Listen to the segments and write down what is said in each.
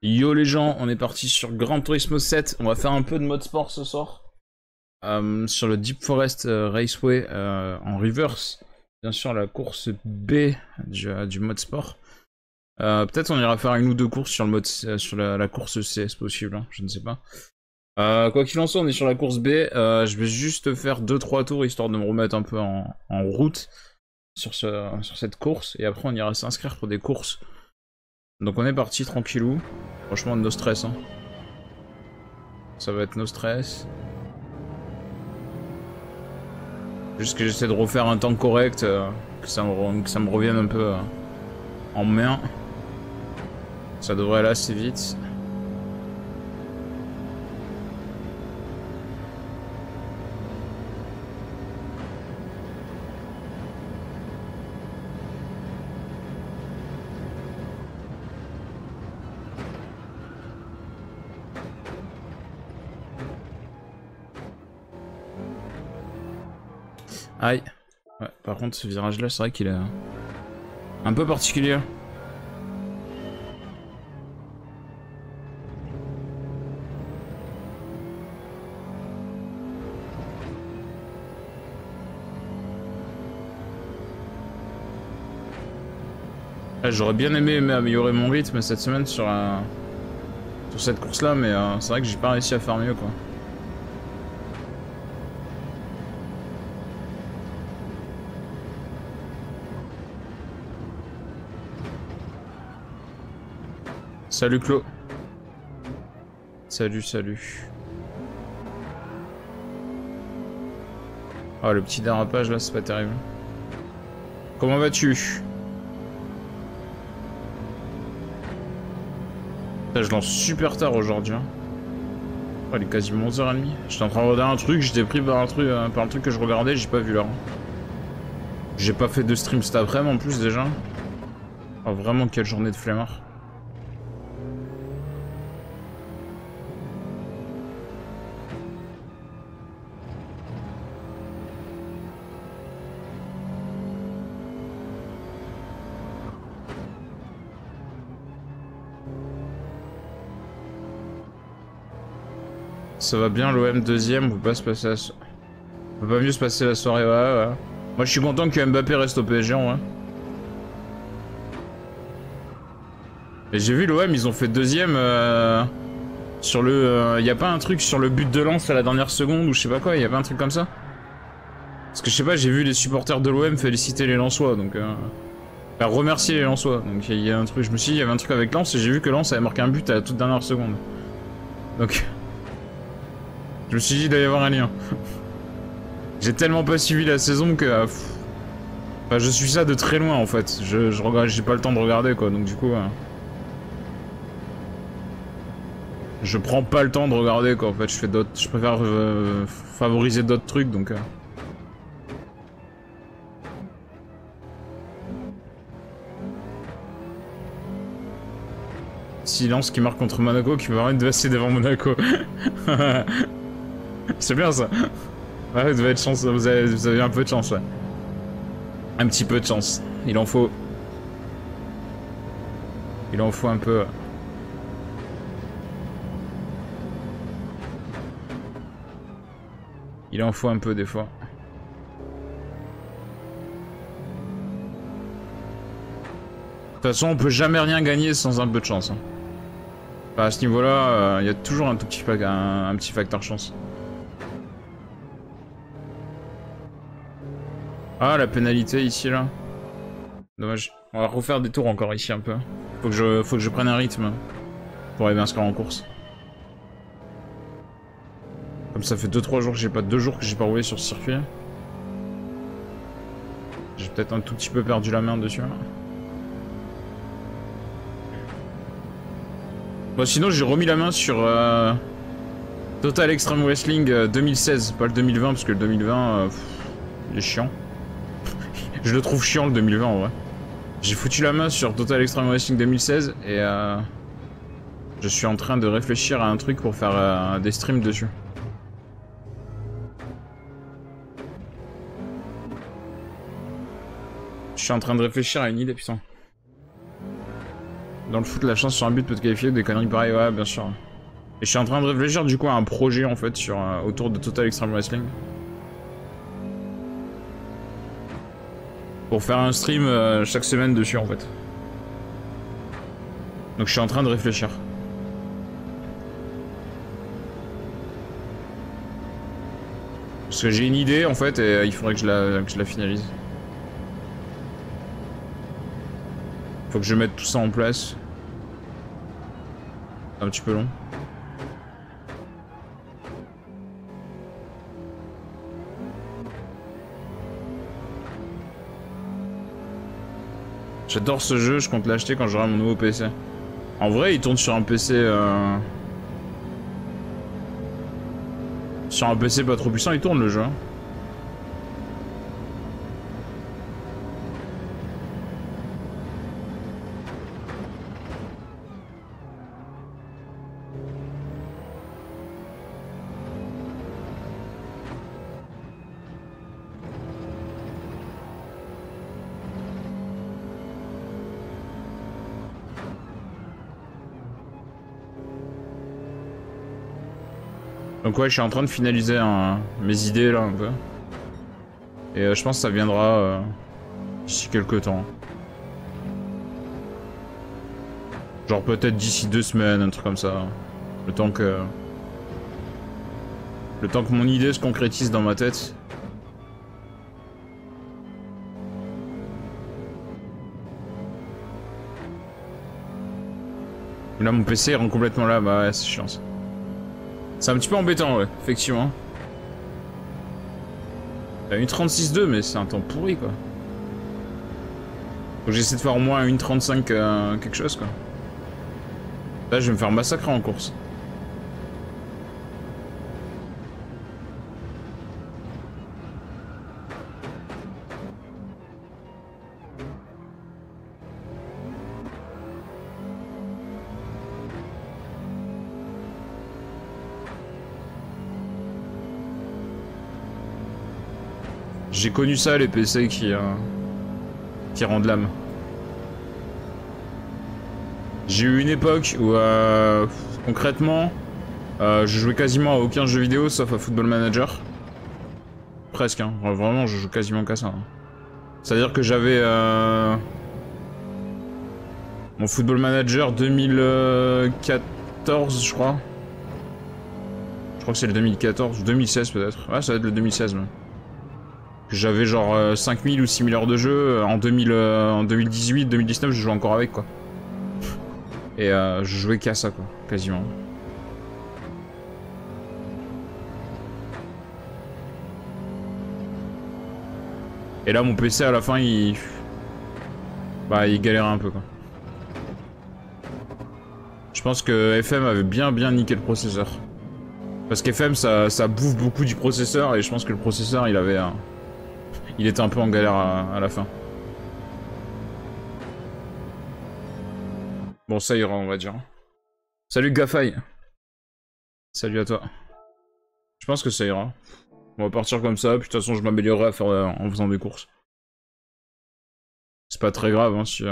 Yo les gens, on est parti sur Gran Turismo 7. On va faire un peu de mode sport ce soir. Sur le Deep Forest Raceway en reverse. Bien sûr la course B du mode sport. Peut-être on ira faire une ou deux courses sur le mode sur la course C, c'est possible, hein, je ne sais pas. Quoi qu'il en soit, on est sur la course B. Je vais juste faire 2-3 tours histoire de me remettre un peu en route sur cette course. Et après on ira s'inscrire pour des courses. Donc on est parti tranquillou. Franchement no stress, hein. Ça va être no stress. Juste que j'essaie de refaire un temps correct, que ça me revienne un peu en main. Ça devrait aller assez vite. Aïe. Ouais, par contre ce virage là c'est vrai qu'il est un peu particulier. J'aurais bien aimé améliorer mon rythme cette semaine sur cette course là, mais c'est vrai que j'ai pas réussi à faire mieux quoi. Salut Clo. Salut, salut. Oh le petit dérapage là c'est pas terrible. Comment vas-tu? Je lance super tard aujourd'hui. Hein. Oh, il est quasiment 11h30. J'étais en train de regarder un truc, j'étais pris par le truc que je regardais, j'ai pas vu l'heure. J'ai pas fait de stream cet après-midi en plus déjà. Oh vraiment quelle journée de flemmard. Ça va bien l'OM deuxième, on peut pas se passer on peut pas mieux se passer la soirée, ouais. Moi je suis content que Mbappé reste au PSG en vrai. Et j'ai vu l'OM, ils ont fait deuxième sur le... y a pas un truc sur le but de Lens à la dernière seconde ou je sais pas quoi, y a pas un truc comme ça? Parce que je sais pas, j'ai vu les supporters de l'OM féliciter les Lensois, donc... Enfin, remercier les Lensois, donc il y a un truc, je me suis dit, il y avait un truc avec Lens et j'ai vu que Lens avait marqué un but à la toute dernière seconde. Donc... Je me suis dit, il doit y avoir un lien. J'ai tellement pas suivi la saison que... Enfin, je suis ça de très loin en fait. Je regarde, j'ai pas le temps de regarder quoi, donc du coup... Je prends pas le temps de regarder quoi, en fait, je fais d'autres... Je préfère favoriser d'autres trucs, donc... Silence qui marque contre Monaco, qui me permet de passer devant Monaco. C'est bien ça. Ouais, vous avez de chance, vous avez un peu de chance, ouais. Un petit peu de chance. Il en faut. Il en faut un peu. Il en faut un peu des fois. De toute façon, on peut jamais rien gagner sans un peu de chance. Hein. Enfin, à ce niveau-là, il y a toujours un tout petit un petit facteur chance. Ah, la pénalité ici, là. Dommage. On va refaire des tours encore ici un peu. Faut que je prenne un rythme pour arriver à inscrire en course. Comme ça fait 2-3 jours que j'ai pas... 2 jours que j'ai pas roulé sur ce circuit. J'ai peut-être un tout petit peu perdu la main dessus. Bon, sinon j'ai remis la main sur Total Extreme Wrestling 2016, pas le 2020 parce que le 2020 il est chiant. Je le trouve chiant le 2020 en vrai. J'ai foutu la main sur Total Extreme Wrestling 2016 et je suis en train de réfléchir à un truc pour faire des streams dessus. Je suis en train de réfléchir à une idée, putain. Dans le foot, la chance sur un but peut te qualifier, des conneries pareilles, ouais, bien sûr. Et je suis en train de réfléchir du coup à un projet en fait sur autour de Total Extreme Wrestling. Pour faire un stream chaque semaine dessus en fait. Donc je suis en train de réfléchir. Parce que j'ai une idée en fait et il faudrait que je la finalise. Faut que je mette tout ça en place. C'est un petit peu long. J'adore ce jeu, je compte l'acheter quand j'aurai mon nouveau PC. En vrai, il tourne sur un PC... Sur un PC pas trop puissant, il tourne le jeu. Hein. Donc ouais, je suis en train de finaliser mes idées là un peu. Et je pense que ça viendra d'ici quelques temps. Genre peut-être d'ici 2 semaines, un truc comme ça. Le temps que mon idée se concrétise dans ma tête. Là mon PC rend complètement là, bah ouais, c'est chiant ça. C'est un petit peu embêtant, ouais, effectivement. T'as une 36.2, mais c'est un temps pourri, quoi. Faut que j'essaie de faire au moins une 35 quelque chose, quoi. Là, je vais me faire massacrer en course. J'ai connu ça, les PC qui rendent l'âme. J'ai eu une époque où, concrètement, je jouais quasiment à aucun jeu vidéo sauf à Football Manager. Presque, hein. Vraiment, je joue quasiment qu'à ça. Hein. C'est-à-dire que j'avais mon Football Manager 2014, je crois. Je crois que c'est le 2014, ou 2016 peut-être. Ouais, ça va être le 2016 même. J'avais genre 5000 ou 6000 heures de jeu. En 2018, 2019, je jouais encore avec, quoi. Et je jouais qu'à ça, quoi, quasiment. Et là, mon PC, à la fin, il galérait un peu, quoi. Je pense que FM avait bien niqué le processeur. Parce qu'FM, ça bouffe beaucoup du processeur, et je pense que le processeur, il était un peu en galère à la fin. Bon, ça ira, on va dire. Salut Gafai. Salut à toi. Je pense que ça ira. On va partir comme ça, puis de toute façon je m'améliorerai à faire en faisant des courses. C'est pas très grave, hein, si...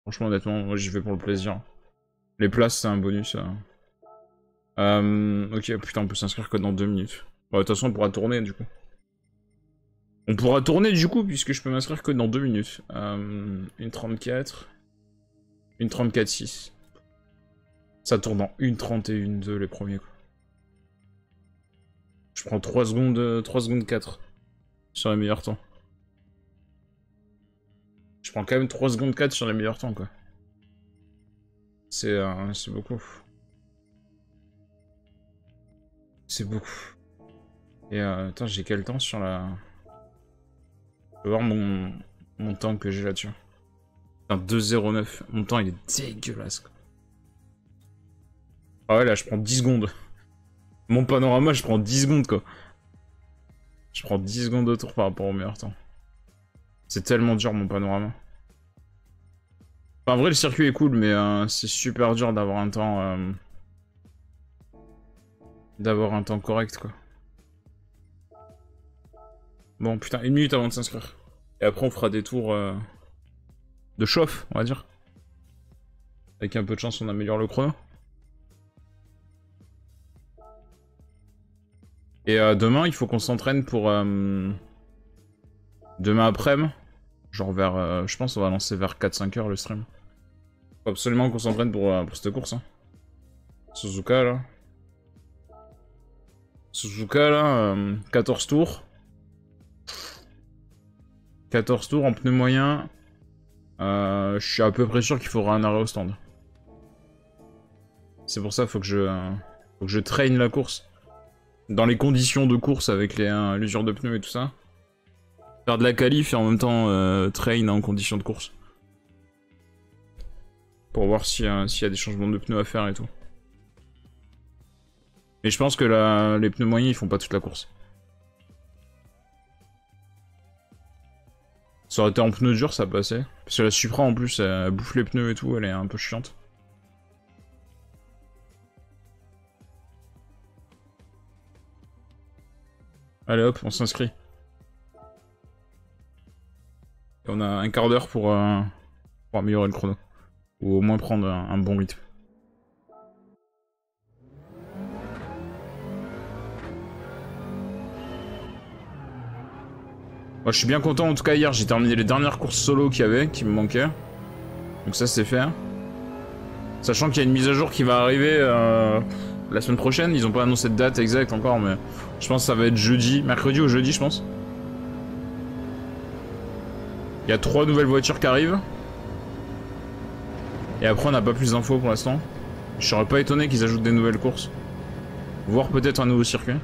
Franchement, honnêtement, moi j'y vais pour le plaisir. Les places, c'est un bonus. Ok, putain, on peut s'inscrire que dans 2 minutes. Bon, de toute façon, on pourra tourner, du coup. On pourra tourner, du coup, puisque je peux m'inscrire que dans 2 minutes. Une 34... Une 34.6. Ça tourne en une 31.2 les premiers, quoi. Je prends 3 secondes 4 sur les meilleurs temps. Je prends quand même 3 secondes 4 sur les meilleurs temps, quoi. C'est beaucoup. C'est beaucoup. Et attends, j'ai quel temps sur la... Je vais voir mon temps que j'ai là-dessus. Un 2.09. Mon temps, il est dégueulasse, quoi. Ah ouais, là, je prends 10 secondes. Mon panorama, je prends 10 secondes, quoi. Je prends 10 secondes de tour par rapport au meilleur temps. C'est tellement dur, mon panorama. Enfin, en vrai, le circuit est cool, mais c'est super dur d'avoir un temps... d'avoir un temps correct, quoi. Bon, putain, 1 minute avant de s'inscrire. Et après, on fera des tours de chauffe, on va dire. Avec un peu de chance, on améliore le chrono. Et demain, il faut qu'on s'entraîne pour... demain après-midi. Genre vers... je pense qu'on va lancer vers 4-5 heures le stream. Faut absolument qu'on s'entraîne pour cette course. Hein. Suzuka, là. Suzuka, là, 14 tours. 14 tours en pneu moyen. Je suis à peu près sûr qu'il faudra un arrêt au stand. C'est pour ça faut que je traîne la course. Dans les conditions de course avec l'usure de pneus et tout ça. Faire de la qualif et en même temps train en conditions de course. Pour voir s'il y a des changements de pneus à faire et tout. Mais je pense que les pneus moyens ils font pas toute la course. Ça aurait été en pneus durs, ça passait. Parce que la Supra en plus elle bouffe les pneus et tout, elle est un peu chiante. Allez hop, on s'inscrit. Et on a un quart d'heure pour améliorer le chrono. Ou au moins prendre un bon rythme. Moi je suis bien content, en tout cas hier j'ai terminé les dernières courses solo qu'il y avait, qui me manquaient. Donc ça c'est fait. Sachant qu'il y a une mise à jour qui va arriver la semaine prochaine, ils ont pas annoncé de date exacte encore, mais je pense que ça va être jeudi, mercredi ou jeudi je pense. Il y a 3 nouvelles voitures qui arrivent. Et après on n'a pas plus d'infos pour l'instant. Je serais pas étonné qu'ils ajoutent des nouvelles courses. Voire peut-être un nouveau circuit.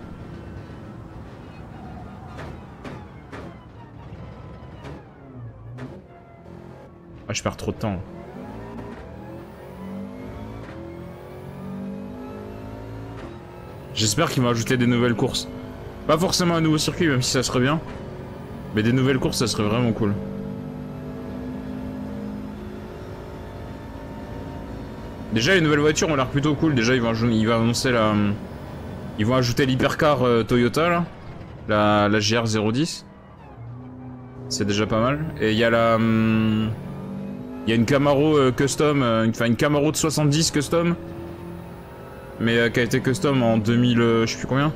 Ah, je perds trop de temps. Là. J'espère qu'ils vont ajouter des nouvelles courses. Pas forcément un nouveau circuit, même si ça serait bien. Mais des nouvelles courses, ça serait vraiment cool. Déjà, les nouvelles voitures ont l'air plutôt cool. Déjà, ils vont annoncer la... Ils vont ajouter l'hypercar Toyota, là. La GR 010. C'est déjà pas mal. Et il y a la... Il y a une Camaro custom, enfin une Camaro de 70 custom. Mais qui a été custom en 2000, je sais plus combien.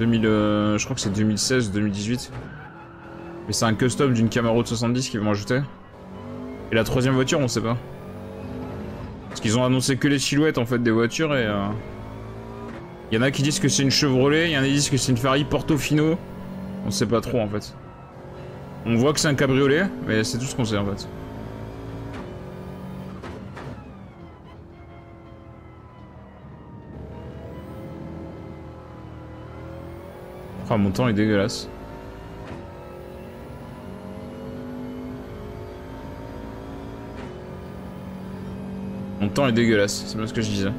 2000, je crois que c'est 2016, 2018. Mais c'est un custom d'une Camaro de 70 qu'ils vont ajouter. Et la troisième voiture, on sait pas. Parce qu'ils ont annoncé que les silhouettes en fait des voitures et... Il y en a qui disent que c'est une Chevrolet, il y en a qui disent que c'est une Ferrari Portofino. On sait pas trop en fait. On voit que c'est un cabriolet, mais c'est tout ce qu'on sait en fait. Oh, mon temps est dégueulasse. Mon temps est dégueulasse, c'est bien ce que je disais.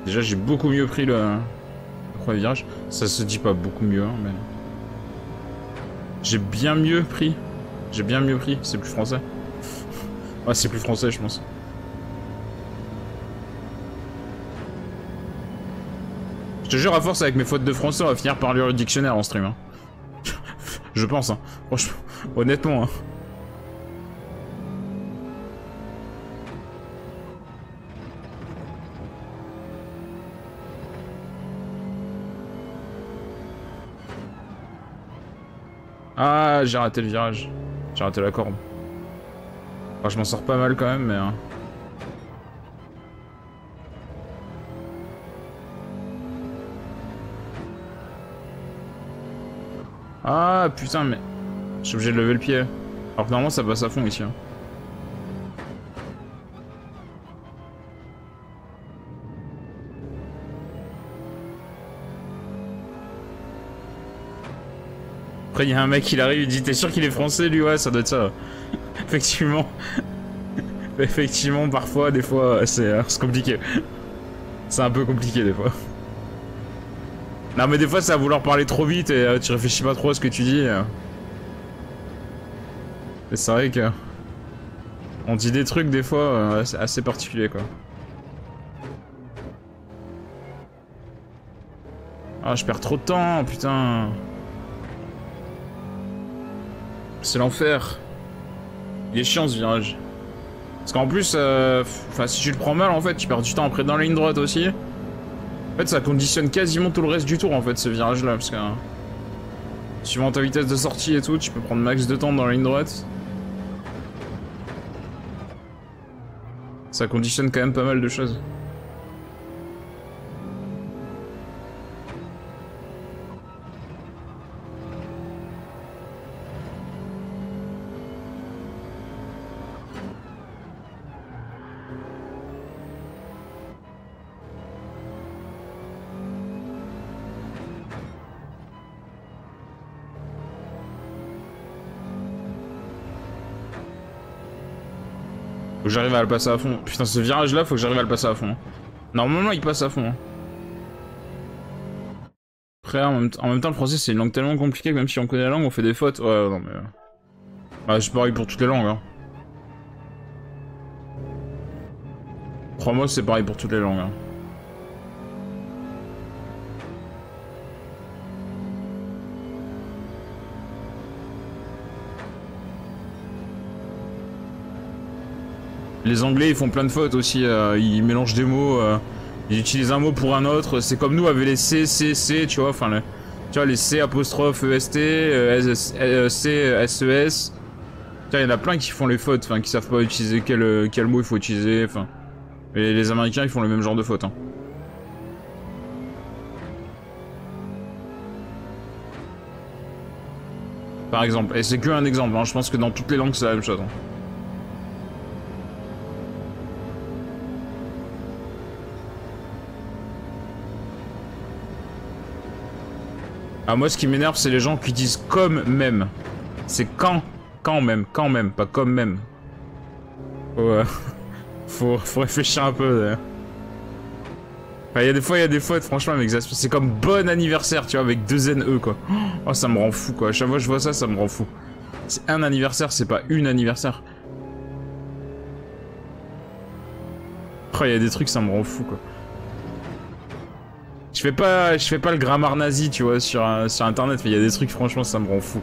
Déjà j'ai beaucoup mieux pris le premier virage. Ça se dit pas beaucoup mieux, hein, mais... J'ai bien mieux pris. J'ai bien mieux pris, c'est plus français. Ouais, c'est plus français, je pense. Je te jure, à force, avec mes fautes de français, on va finir par lire le dictionnaire en stream. Hein. Je pense, hein. Franchement, honnêtement. Hein. Ah, j'ai raté le virage. J'ai raté la corde. Enfin, je m'en sors pas mal quand même, mais... Ah, putain, mais... Je suis obligé de lever le pied. Alors que normalement, ça passe à fond ici. Hein. Après, il y a un mec qui arrive, il dit t'es sûr qu'il est français lui? Ouais, ça doit être ça. Effectivement. Effectivement, parfois, des fois, c'est compliqué. C'est un peu compliqué des fois. Non mais des fois c'est à vouloir parler trop vite et tu réfléchis pas trop à ce que tu dis. Et c'est vrai que... On dit des trucs des fois assez particuliers quoi. Ah je perds trop de temps, putain. C'est l'enfer. Il est chiant ce virage. Parce qu'en plus, si tu le prends mal en fait, tu perds du temps après dans la ligne droite aussi. En fait ça conditionne quasiment tout le reste du tour en fait ce virage là. Parce que suivant ta vitesse de sortie et tout, tu peux prendre max de temps dans la ligne droite. Ça conditionne quand même pas mal de choses. Faut que j'arrive à le passer à fond. Putain, ce virage là, faut que j'arrive à le passer à fond. Normalement, il passe à fond. Après, en même temps, le français c'est une langue tellement compliquée que même si on connaît la langue, on fait des fautes. Ouais, non mais... Ouais, c'est pareil pour toutes les langues. Hein. Crois-moi, c'est pareil pour toutes les langues. Hein. Les Anglais, ils font plein de fautes aussi. Ils mélangent des mots. Ils utilisent un mot pour un autre. C'est comme nous avec les C, C, C, tu vois. Enfin, tu vois, les C apostrophe EST, C, SES. Il y en a plein qui font les fautes, enfin, qui savent pas utiliser quel mot il faut utiliser. Enfin, et les Américains, ils font le même genre de fautes. Hein. Par exemple. Et c'est que un exemple. Hein. Je pense que dans toutes les langues, c'est la même chose. Hein. Ah, moi, ce qui m'énerve, c'est les gens qui disent comme même. C'est quand même, pas comme même. Faut réfléchir un peu. Enfin, il y a des fautes, franchement, mais c'est comme bon anniversaire, tu vois, avec 2 NE, quoi. Oh, ça me rend fou, quoi. À chaque fois que je vois ça, ça me rend fou. C'est un anniversaire, c'est pas une anniversaire. Oh, il y a des trucs, ça me rend fou, quoi. Je fais pas le grammar nazi, tu vois, sur internet, mais il y a des trucs, franchement, ça me rend fou.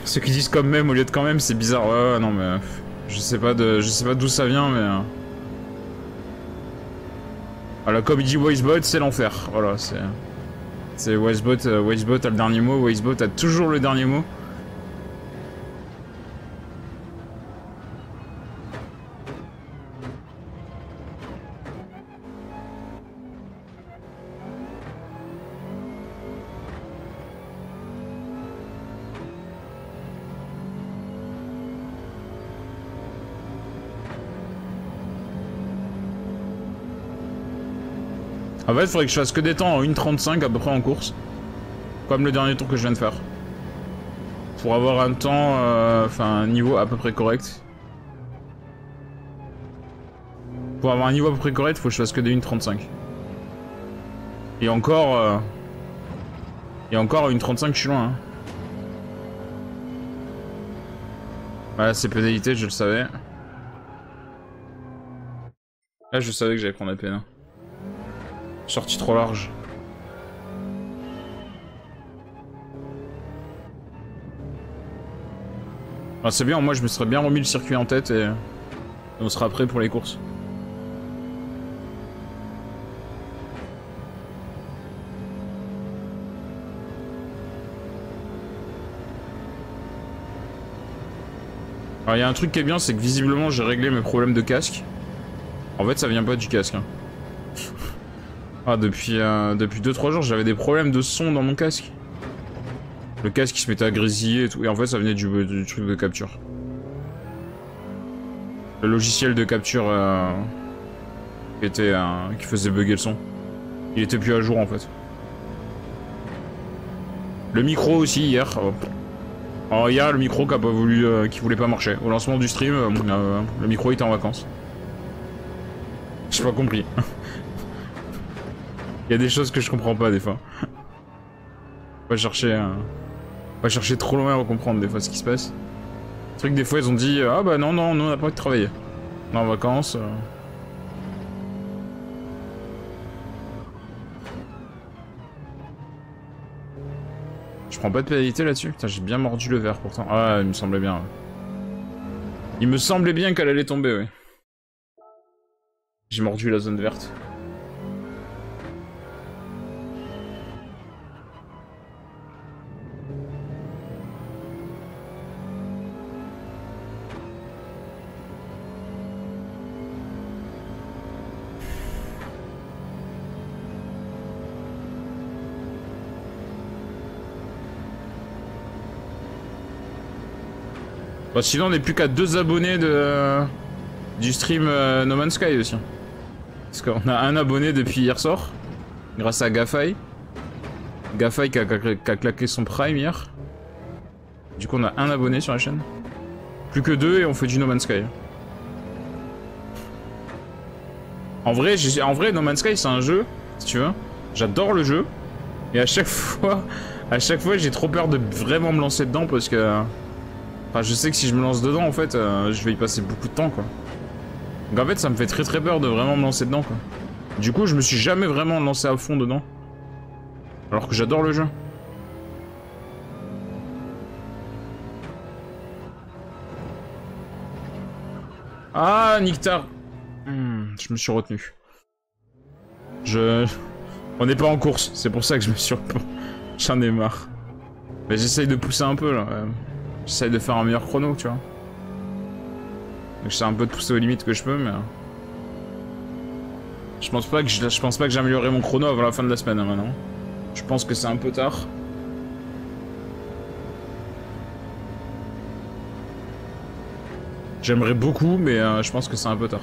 Ceux qui disent comme même au lieu de quand même, c'est bizarre. Ouais, non, mais je sais pas d'où ça vient, mais voilà, comme il dit Wisebot, c'est l'enfer. Voilà, c'est Wisebot a le dernier mot. Wisebot a toujours le dernier mot. En fait, il faudrait que je fasse que des temps en 1:35 à peu près en course. Comme le dernier tour que je viens de faire. Pour avoir un temps, un niveau à peu près correct. Pour avoir un niveau à peu près correct, il faut que je fasse que des 1:35. Et encore... à 1:35, je suis loin. Hein. Voilà, c'est pénalité, je le savais. Là, je savais que j'allais prendre la peine. Sortie trop large. Ah, c'est bien, moi je me serais bien remis le circuit en tête et on sera prêt pour les courses. Alors il y a un truc qui est bien, c'est que visiblement j'ai réglé mes problèmes de casque. En fait ça vient pas du casque. Hein. Ah depuis 2-3 jours j'avais des problèmes de son dans mon casque. Le casque qui se mettait à grésiller et tout, et en fait ça venait du truc de capture. Le logiciel de capture qui faisait bugger le son. Il était plus à jour en fait. Le micro aussi hier. Alors hier le micro qui a pas voulu, qui voulait pas marcher. Au lancement du stream, le micro était en vacances. J'ai pas compris. Il y a des choses que je comprends pas des fois. Pas chercher trop loin à comprendre des fois ce qui se passe. Le truc des fois ils ont dit ah bah non nous on a pas envie de travailler. On est en vacances. Je prends pas de pénalité là-dessus. Putain, j'ai bien mordu le verre pourtant. Ah, il me semblait bien. Ouais. Il me semblait bien qu'elle allait tomber, oui. J'ai mordu la zone verte. Bah sinon on n'est plus qu'à 2 abonnés du stream No Man's Sky aussi. Parce qu'on a un abonné depuis hier soir. Grâce à Gafai. Gafai qui a claqué son prime hier. Du coup on a un abonné sur la chaîne. Plus que 2 et on fait du No Man's Sky. En vrai No Man's Sky c'est un jeu, si tu veux. J'adore le jeu. Et à chaque fois j'ai trop peur de vraiment me lancer dedans parce que... Enfin, je sais que si je me lance dedans, en fait, je vais y passer beaucoup de temps, quoi. Donc en fait, ça me fait très peur de vraiment me lancer dedans, quoi. Du coup, je me suis jamais vraiment lancé à fond dedans. Alors que j'adore le jeu. Ah, Nictar. Je me suis retenu. On n'est pas en course, c'est pour ça que je me suis... J'en ai marre. Mais j'essaye de pousser un peu, là. J'essaye de faire un meilleur chrono, tu vois. Donc j'essaie un peu de pousser aux limites que je peux, mais... Je pense pas que j'améliorerai mon chrono avant la fin de la semaine, hein, maintenant. Je pense que c'est un peu tard. J'aimerais beaucoup, mais je pense que c'est un peu tard.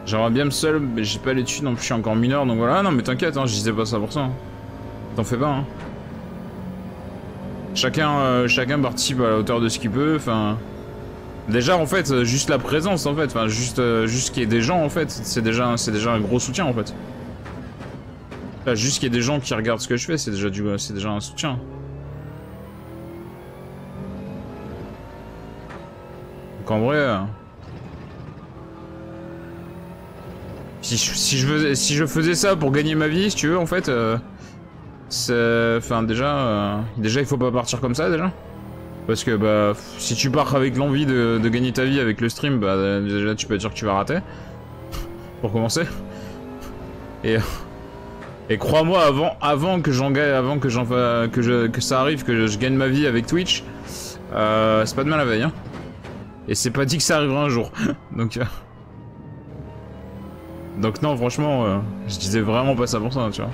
J'aimerais bien me seul, mais j'ai pas les thunes, en plus je suis encore mineur, donc voilà. Non mais t'inquiète, hein, je disais pas ça pour ça. Hein. T'en fais pas, hein. Chacun participe à la hauteur de ce qu'il peut, enfin... Déjà, en fait, juste la présence, en fait, enfin, juste qu'il y ait des gens, en fait, c'est déjà un gros soutien, en fait. Là, juste qu'il y ait des gens qui regardent ce que je fais, c'est déjà un soutien. Donc en vrai... Si je faisais ça pour gagner ma vie, si tu veux, en fait, enfin déjà il faut pas partir comme ça déjà, parce que bah si tu pars avec l'envie de gagner ta vie avec le stream, bah déjà tu peux être sûr que tu vas rater, pour commencer. Et crois-moi, avant que ça arrive, que je gagne ma vie avec Twitch, c'est pas demain la veille, hein. Et c'est pas dit que ça arrivera un jour, donc non, franchement, je disais vraiment pas ça pour ça, tu vois.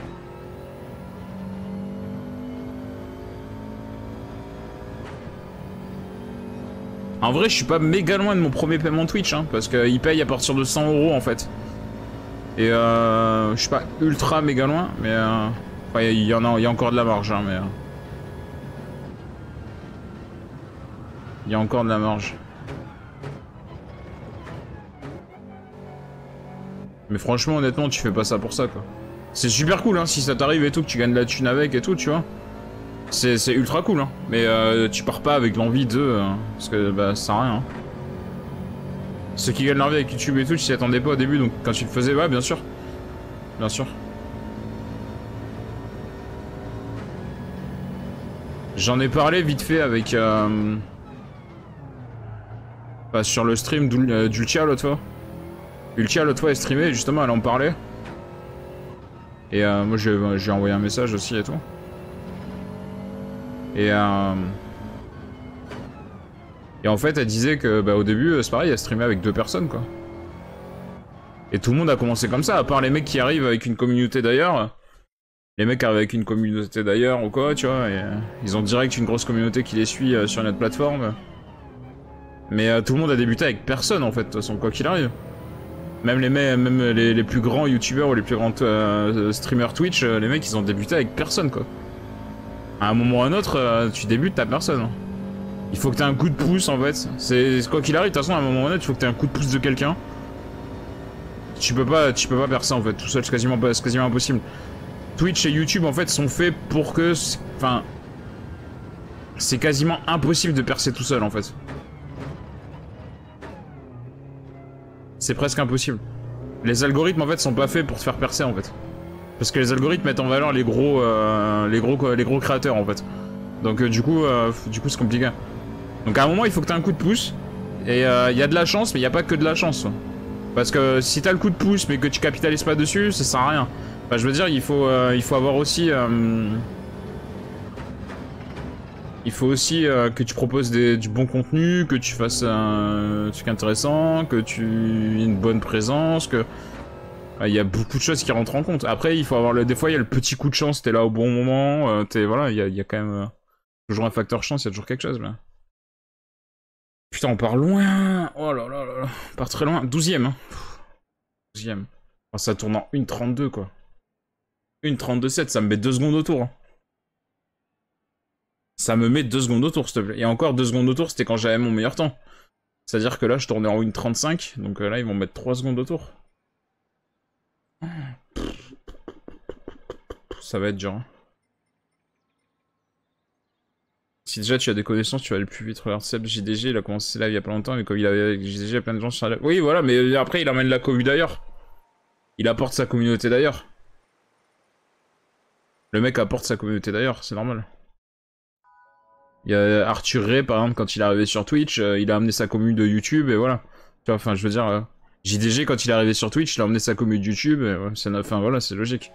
En vrai, je suis pas méga loin de mon premier paiement Twitch, hein, parce qu'il paye à partir de 100 € en fait. Et je suis pas ultra méga loin, mais enfin, il y a encore de la marge, hein, mais il y a encore de la marge. Mais franchement, honnêtement, tu fais pas ça pour ça, quoi. C'est super cool, hein, si ça t'arrive et tout, que tu gagnes de la thune avec et tout, tu vois. C'est ultra cool, hein. Mais tu pars pas avec l'envie de... parce que, bah, ça sert à rien, hein. Ceux qui gagnent leur vie avec YouTube et tout, tu t'y attendais pas au début, donc quand tu le faisais, ouais, bien sûr. Bien sûr. J'en ai parlé vite fait avec... bah, sur le stream d'Ultia l'autre fois. Ultia l'autre fois est streamé, justement elle en parlait. Et moi j'ai envoyé un message aussi et tout. Et en fait elle disait que bah, au début c'est pareil, elle streamait avec 2 personnes quoi. Et tout le monde a commencé comme ça, à part les mecs qui arrivent avec une communauté d'ailleurs. Les mecs arrivent avec une communauté d'ailleurs ou quoi, tu vois, et, ils ont direct une grosse communauté qui les suit sur notre plateforme. Mais tout le monde a débuté avec personne en fait, de toute façon, quoi qu'il arrive. Même les plus grands youtubeurs ou les plus grands streamers Twitch, les mecs ils ont débuté avec personne quoi. À un moment ou à un autre, tu débutes, t'as personne. Hein. Il faut que t'aies un coup de pouce en fait. C'est quoi qu'il arrive, de toute façon à un moment ou à un autre, il faut que t'aies un coup de pouce de quelqu'un. Tu peux pas percer en fait, tout seul c'est quasiment impossible. Twitch et YouTube en fait sont faits pour que... Enfin... C'est quasiment impossible de percer tout seul en fait. C'est presque impossible. Les algorithmes en fait sont pas faits pour te faire percer en fait. Parce que les algorithmes mettent en valeur les gros créateurs en fait. Donc du coup c'est compliqué. Donc à un moment il faut que t'aies un coup de pouce. Et il y a de la chance mais il n'y a pas que de la chance. Parce que si t'as le coup de pouce mais que tu capitalises pas dessus, ça sert à rien. Enfin, je veux dire, il faut avoir aussi... il faut aussi que tu proposes du bon contenu, que tu fasses un truc intéressant, que tu aies une bonne présence, que... Il y a beaucoup de choses qui rentrent en compte. Après, il faut avoir des fois, il y a le petit coup de chance, t'es là au bon moment, voilà, il y a quand même toujours un facteur chance, il y a toujours quelque chose, là. Putain, on part loin. Oh là là là là. On part très loin. 12ème, hein. 12ème. Oh, ça tourne en 1,32, quoi. 1,32,7, ça me met 2 secondes au tour. Hein. Ça me met 2 secondes au tour, s'il te plaît. Et encore 2 secondes au tour, c'était quand j'avais mon meilleur temps. C'est-à-dire que là, je tournais en 1,35, donc là, ils vont mettre 3 secondes au tour. Ça va être dur. Hein. Si déjà tu as des connaissances, tu vas aller plus vite. Regarde Seb, JDG, il a commencé ses lives il y a pas longtemps, mais comme il avait avec JDG, il y a plein de gens sur la live. Oui, voilà, mais après, il emmène la commu d'ailleurs. Il apporte sa communauté d'ailleurs. Le mec apporte sa communauté d'ailleurs, c'est normal. Il y a Arthur Ray, par exemple, quand il est arrivé sur Twitch, il a amené sa commu de YouTube, et voilà. Tu vois, enfin, je veux dire, JDG, quand il est arrivé sur Twitch, il a amené sa commu de YouTube, et enfin, voilà, c'est logique.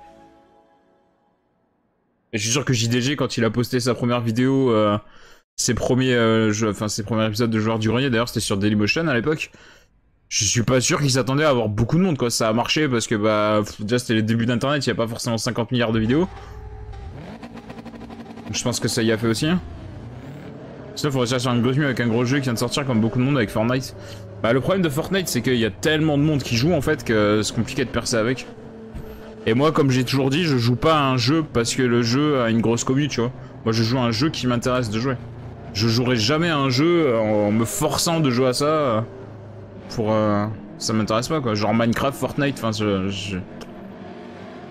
Et je suis sûr que JDG, quand il a posté sa première vidéo, ses premiers épisodes de Joueurs du Grenier, d'ailleurs, c'était sur Dailymotion à l'époque, je suis pas sûr qu'il s'attendait à avoir beaucoup de monde, quoi. Ça a marché parce que, bah, déjà, c'était les débuts d'Internet, il n'y a pas forcément 50 milliards de vidéos. Je pense que ça y a fait aussi. Hein. Sinon, il faudrait chercher un gros mieux avec un gros jeu qui vient de sortir comme beaucoup de monde avec Fortnite. Bah, le problème de Fortnite, c'est qu'il y a tellement de monde qui joue en fait que c'est compliqué de percer avec. Et moi, comme j'ai toujours dit, je joue pas à un jeu parce que le jeu a une grosse commu, tu vois. Moi, je joue à un jeu qui m'intéresse de jouer. Je jouerai jamais à un jeu en me forçant de jouer à ça pour. Ça m'intéresse pas quoi. Genre Minecraft, Fortnite, enfin,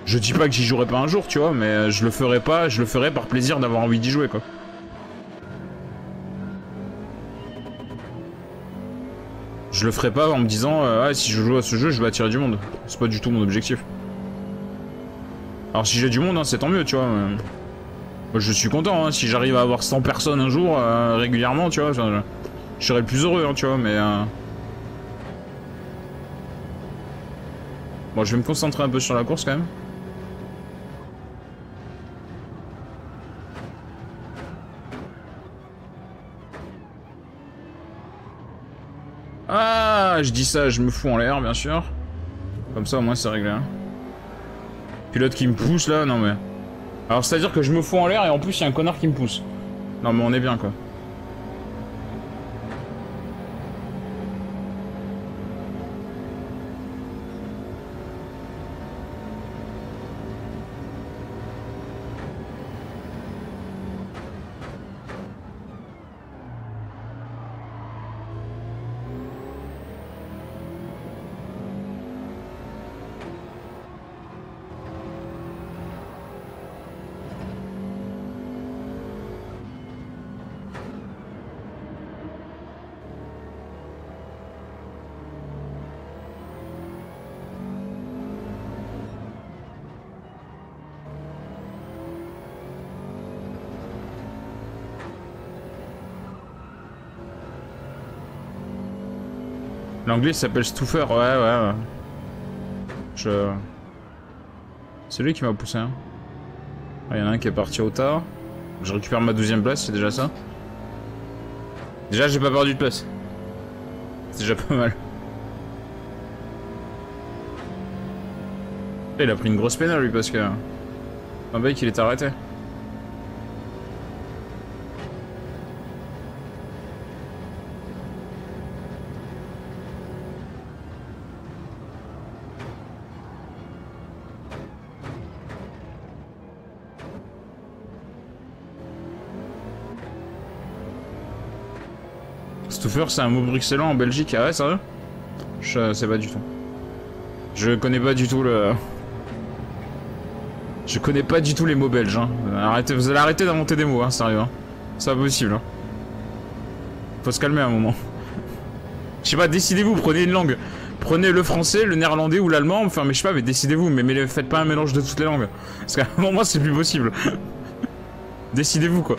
je dis pas que j'y jouerai pas un jour, tu vois, mais je le ferai pas, je le ferai par plaisir d'avoir envie d'y jouer quoi. Je le ferai pas en me disant ah si je joue à ce jeu je vais attirer du monde. C'est pas du tout mon objectif. Alors si j'ai du monde hein, c'est tant mieux tu vois. Moi je suis content hein, si j'arrive à avoir 100 personnes un jour régulièrement tu vois. Je serais le plus heureux hein, tu vois mais... Bon je vais me concentrer un peu sur la course quand même. Ah, je dis ça, je me fous en l'air, bien sûr. Comme ça, au moins, c'est réglé. Hein. Pilote qui me pousse, là, non mais... Alors, c'est-à-dire que je me fous en l'air et en plus, il y a un connard qui me pousse. Non, mais on est bien, quoi. L'anglais s'appelle Stuffer, ouais. C'est lui qui m'a poussé, hein. Il y en a un qui est parti au tard. Je récupère ma 12ème place, c'est déjà ça. Déjà, j'ai pas perdu de place. C'est déjà pas mal. Il a pris une grosse peine lui parce que... Un mec il est arrêté. Stuffer c'est un mot bruxellois en Belgique. Ah ouais sérieux? Je sais pas du tout. Je connais pas du tout le... Je connais pas du tout les mots belges, hein. Arrêtez, vous allez arrêter d'inventer des mots, hein, sérieux. Hein. C'est pas possible. Hein. Faut se calmer un moment. Je sais pas, décidez-vous, prenez une langue. Prenez le français, le néerlandais ou l'allemand, enfin, mais je sais pas, mais décidez-vous, mais faites pas un mélange de toutes les langues. Parce qu'à un moment, c'est plus possible. Décidez-vous, quoi.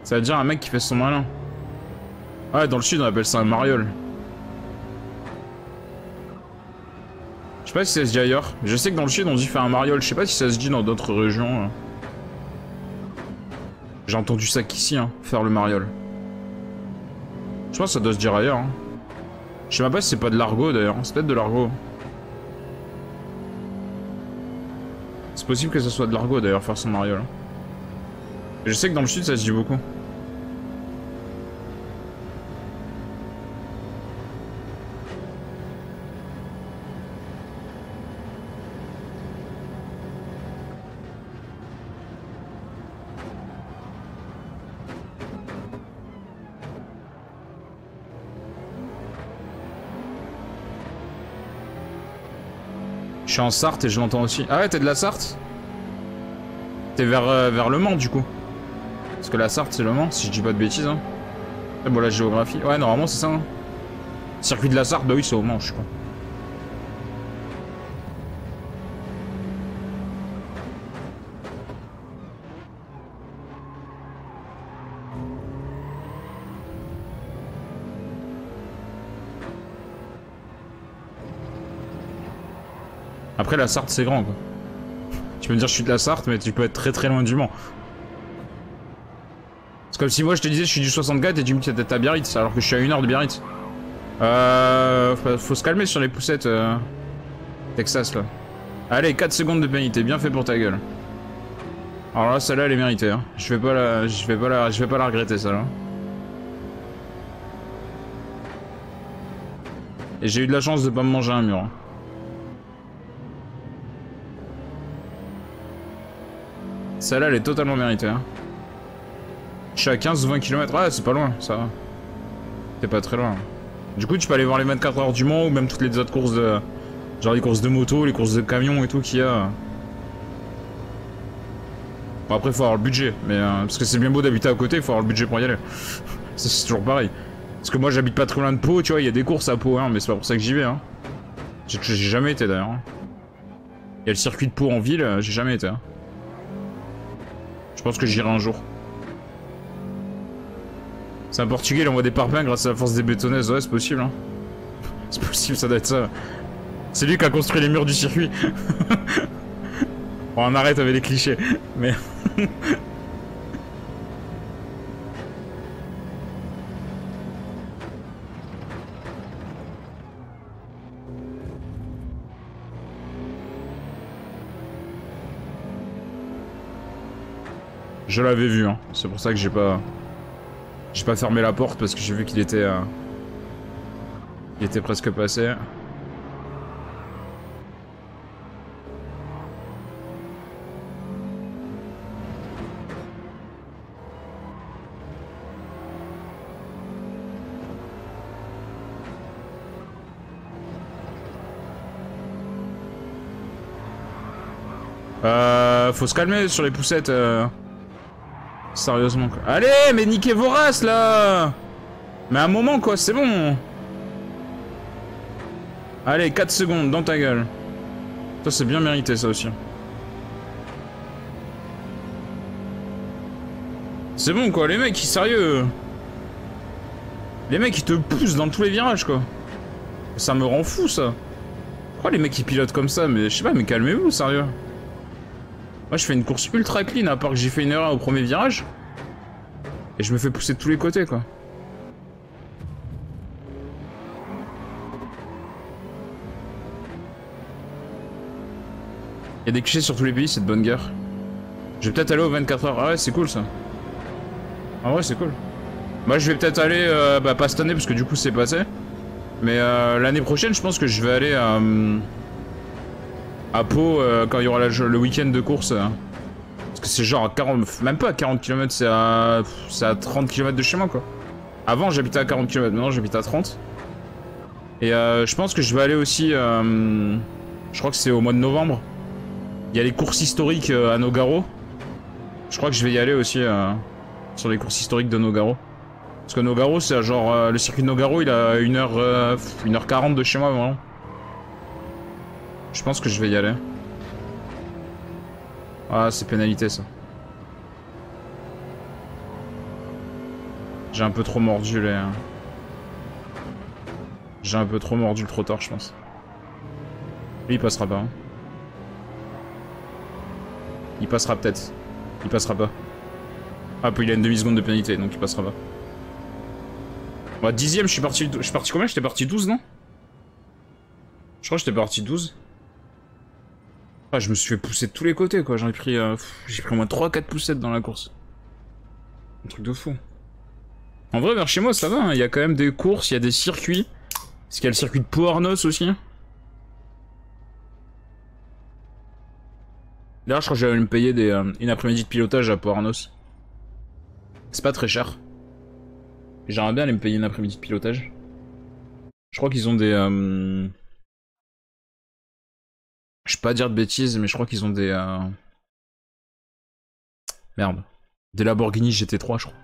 Ça veut dire un mec qui fait son malin. Ouais, dans le sud, on appelle ça un mariole. Je sais pas si ça se dit ailleurs. Je sais que dans le sud, on dit faire un mariole. Je sais pas si ça se dit dans d'autres régions. J'ai entendu ça qu'ici, hein, faire le mariole. Je pense que ça doit se dire ailleurs. Hein. Je sais même pas si c'est pas de l'argot d'ailleurs. C'est peut-être de l'argot. C'est possible que ce soit de l'argot d'ailleurs, faire son mariole. Je sais que dans le sud, ça se dit beaucoup. Je suis en Sarthe et je l'entends aussi. Ah ouais, t'es de la Sarthe? T'es vers Le Mans du coup. Parce que la Sarthe c'est Le Mans, si je dis pas de bêtises. Hein. Et bon la géographie. Ouais, normalement c'est ça. Hein. Circuit de la Sarthe, bah oui c'est au Mans, je suis con. Après la Sarthe c'est grand quoi. Tu peux me dire je suis de la Sarthe mais tu peux être très très loin du Mans. C'est comme si moi je te disais je suis du 64 et tu me dis t'es à Biarritz alors que je suis à 1 heure de Biarritz. Faut se calmer sur les poussettes Texas là. Allez 4 secondes de pénalité, bien fait pour ta gueule. Alors là celle-là elle est méritée hein. Je vais pas la regretter celle-là. Et j'ai eu de la chance de pas me manger un mur. Hein. Celle-là, elle est totalement méritée. Hein. Je suis à 15 ou 20 km. Ouais, c'est pas loin, ça va. T'es pas très loin. Du coup, tu peux aller voir les 24 heures du Mans ou même toutes les autres courses de... Genre les courses de moto, les courses de camions et tout qu'il y a. Bon, après, faut avoir le budget. Mais parce que c'est bien beau d'habiter à côté, faut avoir le budget pour y aller. C'est toujours pareil. Parce que moi, j'habite pas très loin de Pau, tu vois, il y a des courses à Pau, hein, mais c'est pas pour ça que j'y vais. Hein. J'ai jamais été d'ailleurs. Hein. Il y a le circuit de Pau en ville, j'ai jamais été. Hein. Je pense que j'irai un jour. C'est un Portugais, il envoie des parpaings grâce à la force des bétonnaises. Ouais, c'est possible. Hein. C'est possible, ça doit être ça. C'est lui qui a construit les murs du circuit. Bon, on arrête avec les clichés. Mais... Je l'avais vu, hein. C'est pour ça que j'ai pas fermé la porte parce que j'ai vu qu'il était... il était presque passé. Faut se calmer sur les poussettes. Sérieusement quoi. Allez, mais niquez vos races là. Mais un moment quoi, c'est bon. Allez, 4 secondes dans ta gueule. Ça c'est bien mérité ça aussi. C'est bon quoi, les mecs ils sérieux. Les mecs ils te poussent dans tous les virages quoi. Ça me rend fou ça. Pourquoi les mecs ils pilotent comme ça? Mais je sais pas, mais calmez-vous, sérieux. Moi je fais une course ultra clean à part que j'ai fait une erreur au premier virage. Et je me fais pousser de tous les côtés quoi. Il y a des clichés sur tous les pays, c'est de bonne guerre. Je vais peut-être aller aux 24 heures. Ah ouais, c'est cool ça. Ah ouais, c'est cool. Moi je vais peut-être aller, bah pas cette année parce que du coup c'est passé. Mais l'année prochaine, je pense que je vais aller à Pau quand il y aura le week-end de course. Parce que c'est genre à 40, même pas à 40 km, c'est à 30 km de chez moi quoi. Avant j'habitais à 40 km, maintenant j'habite à 30. Et je pense que je vais aller aussi, je crois que c'est au mois de novembre. Il y a les courses historiques à Nogaro. Je crois que je vais y aller aussi sur les courses historiques de Nogaro. Parce que Nogaro, c'est genre... le circuit de Nogaro, il a 1h40 de chez moi, vraiment. Je pense que je vais y aller. Ah, c'est pénalité, ça. J'ai un peu trop mordu les... J'ai un peu trop mordu le trottoir, je pense. Lui, il passera pas. Hein. Il passera peut-être. Il passera pas. Ah, puis il a une demi-seconde de pénalité, donc il passera pas. Bah, 10ème, je suis parti combien? J'étais parti 12, non? Je crois que j'étais parti 12. Ah, je me suis fait pousser de tous les côtés, quoi. J'ai pris au moins 3-4 poussettes dans la course. Un truc de fou. En vrai, vers chez moi, ça va. Hein. Il y a quand même des courses, il y a des circuits. Parce qu'il y a le circuit de Pau-Arnos aussi. D'ailleurs, je crois que j'allais me payer une après-midi de pilotage à Pau-Arnos. C'est pas très cher. J'aimerais bien aller me payer une après-midi de pilotage. Je crois qu'ils ont des... Je vais pas dire de bêtises, mais je crois qu'ils ont des... Merde. Des Lamborghini GT3, je crois.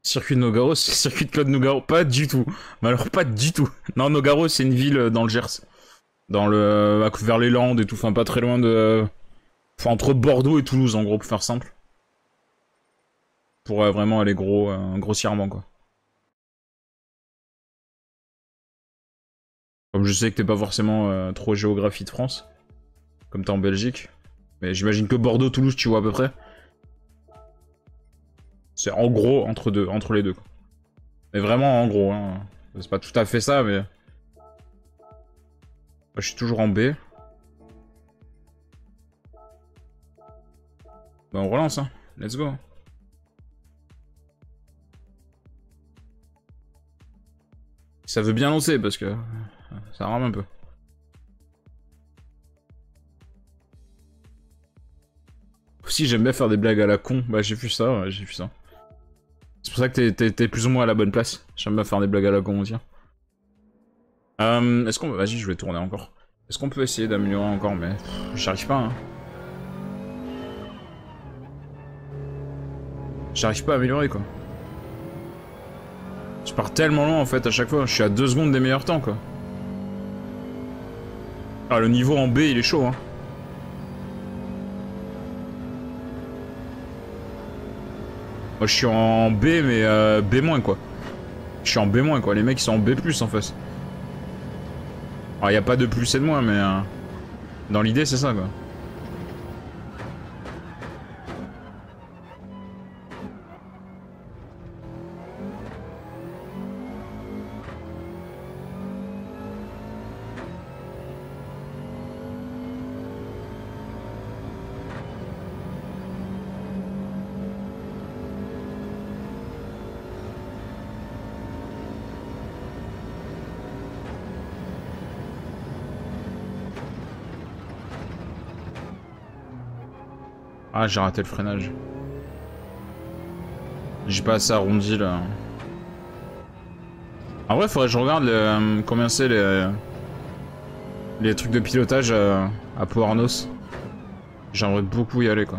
Circuit de Nogaro, c'est le circuit de Claude Nogaro. Pas du tout. Mais alors, pas du tout. Non, Nogaro, c'est une ville dans le Gers. Dans le... vers les Landes et tout. Enfin, pas très loin de... Enfin, entre Bordeaux et Toulouse, en gros, pour faire simple. Pour vraiment aller grossièrement, quoi. Comme je sais que t'es pas forcément trop géographie de France. Comme t'es en Belgique. Mais j'imagine que Bordeaux, Toulouse, tu vois à peu près. C'est en gros entre les deux, quoi. Mais vraiment en gros, hein. C'est pas tout à fait ça, mais... Je suis toujours en B. Bah on relance, hein. Let's go. Ça veut bien lancer, parce que... Ça rame un peu. Aussi, j'aime bien faire des blagues à la con. Bah j'ai vu ça, ouais, j'ai vu ça. C'est pour ça que t'es plus ou moins à la bonne place. J'aime bien faire des blagues à la con aussi. Est-ce qu'on... Vas-y, je vais tourner encore. Est-ce qu'on peut essayer d'améliorer encore, mais... J'arrive pas, hein. J'arrive pas à améliorer, quoi. Je pars tellement loin, en fait, à chaque fois. Je suis à 2 secondes des meilleurs temps, quoi. Ah, le niveau en B, il est chaud, hein. Moi, je suis en B, mais B-, quoi. Je suis en B-, quoi. Les mecs, ils sont en B+, en face. Alors, y a pas de plus et de moins, mais... dans l'idée, c'est ça, quoi. Ah, j'ai raté le freinage. J'ai pas assez arrondi, là. En vrai, faudrait que je regarde combien c'est les trucs de pilotage à Pau-Arnos. J'aimerais beaucoup y aller, quoi.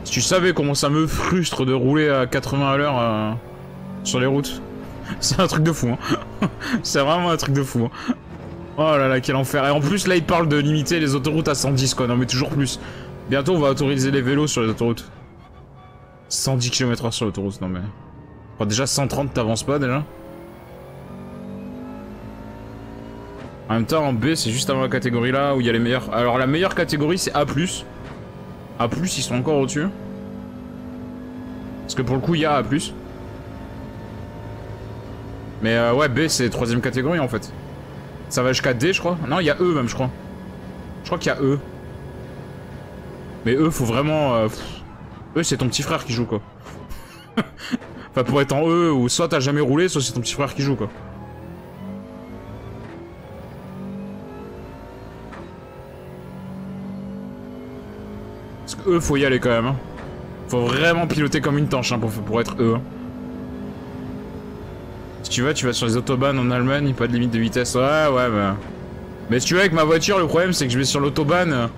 Si tu savais comment ça me frustre de rouler à 80 à l'heure sur les routes. C'est un truc de fou, hein. C'est vraiment un truc de fou, hein. Oh là là, quel enfer. Et en plus, là, il parle de limiter les autoroutes à 110, quoi. Non, mais toujours plus. Bientôt, on va autoriser les vélos sur les autoroutes. 110 km/h sur l'autoroute, non mais... Enfin, déjà, 130, t'avances pas, déjà. En même temps, en B, c'est juste avant la catégorie là où il y a les meilleurs. Alors, la meilleure catégorie, c'est A+. A+, ils sont encore au-dessus. Parce que pour le coup, il y a A+. Mais ouais, B, c'est 3ème catégorie, en fait. Ça va jusqu'à D, je crois. Non, il y a E, même, je crois. Je crois qu'il y a E. Mais E, faut vraiment... E, c'est ton petit frère qui joue, quoi. Enfin, pour être en E, ou soit t'as jamais roulé, soit c'est ton petit frère qui joue, quoi. Parce que E, faut y aller, quand même, hein. Faut vraiment piloter comme une tanche, hein, pour être E, hein. Si tu vas sur les autobahns en Allemagne, pas de limite de vitesse. Ouais, bah... Mais si tu veux, avec ma voiture, le problème, c'est que je vais sur l'autobahn...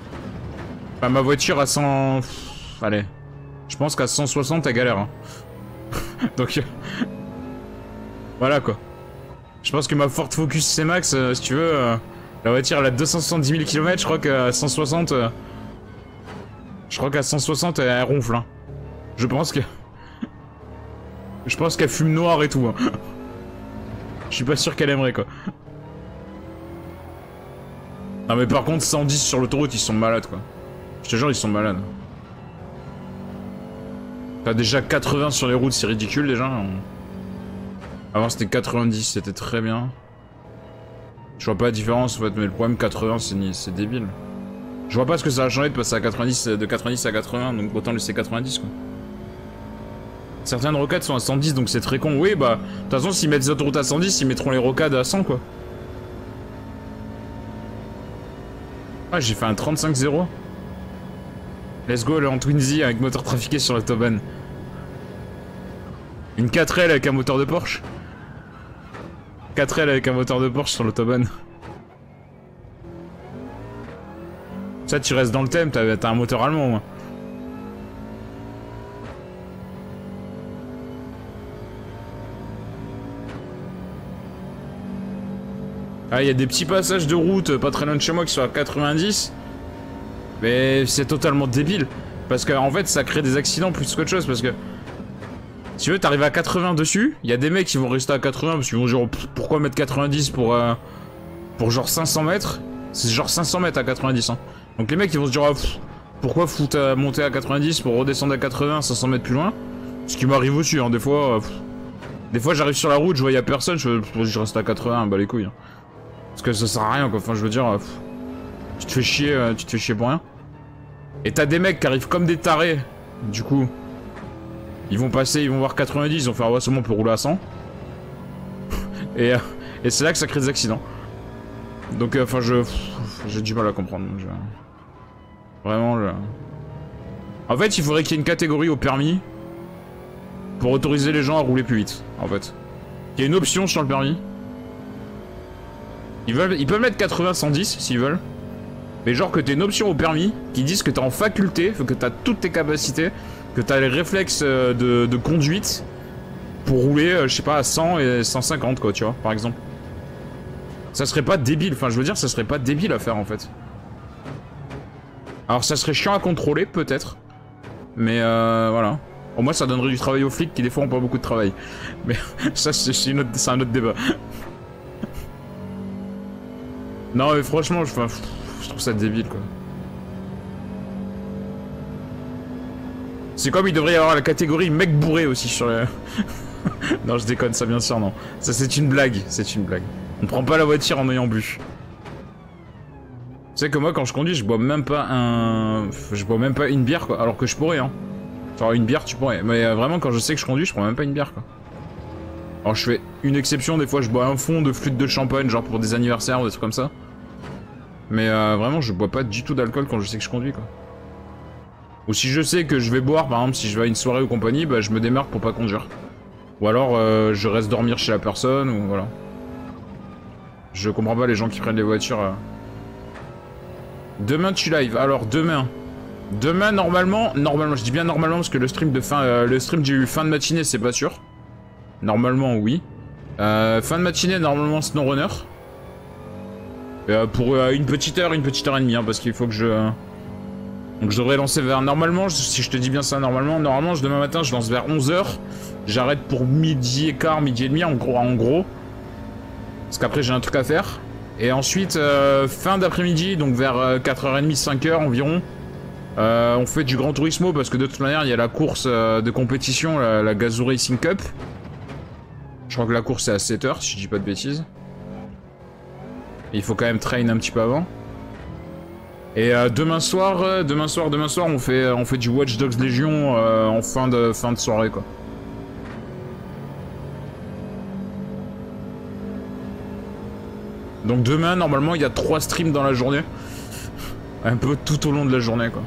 Enfin, ma voiture à 100... Allez. Je pense qu'à 160, t'as galère, hein. Donc... Voilà, quoi. Je pense que ma Ford Focus C-Max, si tu veux... la voiture, elle a 270 000 km, je crois qu'à 160... Je crois qu'à 160, elle ronfle, hein. Je pense que... Je pense qu'elle fume noir et tout, hein. Je suis pas sûr qu'elle aimerait, quoi. Non mais par contre 110 sur l'autoroute, ils sont malades, quoi. Je te jure, ils sont malades. T'as déjà 80 sur les routes, c'est ridicule déjà. Avant c'était 90, c'était très bien. Je vois pas la différence en fait, mais le problème 80 c'est débile. Je vois pas ce que ça a changé de passer à 90, de 90 à 80, donc autant laisser 90, quoi. Certaines rocades sont à 110, donc c'est très con. Oui, bah, de toute façon, s'ils mettent les autoroutes à 110, ils mettront les rocades à 100, quoi. Ah, j'ai fait un 35-0. Let's go, là, en Twinsy, avec moteur trafiqué sur l'autobahn. Une 4L avec un moteur de Porsche. 4L avec un moteur de Porsche sur l'autobahn. Ça, tu restes dans le thème, t'as un moteur allemand, moi. Ah, il y a des petits passages de route pas très loin de chez moi qui sont à 90. Mais c'est totalement débile. Parce que en fait, ça crée des accidents plus qu'autre chose. Parce que si tu veux, t'arrives à 80 dessus. Il y a des mecs qui vont rester à 80 parce qu'ils vont dire pourquoi mettre 90 pour genre 500 mètres. C'est genre 500 mètres à 90. Hein. Donc les mecs ils vont se dire pourquoi foutre monter à 90 pour redescendre à 80 500 mètres plus loin. Ce qui m'arrive aussi. Hein, des fois j'arrive sur la route, je vois y a personne, je reste à 80, bah les couilles. Hein. Parce que ça sert à rien quoi, enfin je veux dire, tu te fais chier pour rien. Et t'as des mecs qui arrivent comme des tarés, du coup, ils vont passer, ils vont voir 90, ils vont faire ouais c'est bon on peut rouler à 100. Et c'est là que ça crée des accidents. Donc enfin j'ai du mal à comprendre. Vraiment En fait il faudrait qu'il y ait une catégorie au permis pour autoriser les gens à rouler plus vite, en fait. Il y a une option sur le permis. Ils peuvent mettre 80-110 s'ils veulent. Mais genre que t'aies une option au permis qui disent que t'es en faculté, que t'as toutes tes capacités, que t'as les réflexes de conduite pour rouler, je sais pas, à 100 et 150 quoi, tu vois, par exemple. Ça serait pas débile, enfin je veux dire, ça serait pas débile à faire en fait. Alors ça serait chiant à contrôler, peut-être. Mais voilà. Au moins ça donnerait du travail aux flics qui des fois ont pas beaucoup de travail. Mais ça c'est un autre débat. Non mais franchement, je trouve ça débile quoi. C'est comme il devrait y avoir la catégorie mec bourré aussi sur le... Non je déconne, ça bien sûr non. Ça c'est une blague, c'est une blague. On prend pas la voiture en ayant bu. Tu sais que moi quand je conduis je bois même pas une bière quoi, alors que je pourrais hein. Genre une bière tu pourrais, mais vraiment quand je sais que je conduis je prends même pas une bière quoi. Alors je fais une exception, des fois je bois un fond de flûte de champagne genre pour des anniversaires ou des trucs comme ça. Mais vraiment je bois pas du tout d'alcool quand je sais que je conduis quoi. Ou si je sais que je vais boire, par exemple si je vais à une soirée ou compagnie, bah je me démarque pour pas conduire. Ou alors je reste dormir chez la personne ou voilà. Je comprends pas les gens qui prennent les voitures. Demain tu live, alors demain. Demain, normalement, je dis bien normalement parce que le stream du fin de matinée, c'est pas sûr. Normalement, oui. Fin de matinée, normalement, SnowRunner. Pour une petite heure et demie, hein, parce qu'il faut que je... Donc je devrais lancer vers... Normalement, si je te dis bien ça, normalement, demain matin, je lance vers 11 h. J'arrête pour midi et quart, midi et demi, en gros. Parce qu'après, j'ai un truc à faire. Et ensuite, fin d'après-midi, donc vers 4h30, 5h environ, on fait du Gran Turismo, parce que de toute manière, il y a la course de compétition, la Gazoo Racing Cup. Je crois que la course est à 7h, si je dis pas de bêtises. Et il faut quand même train un petit peu avant. Et demain soir, on fait du Watch Dogs Légion en fin de soirée, quoi. Donc demain, normalement, il y a 3 streams dans la journée. Un peu tout au long de la journée, quoi.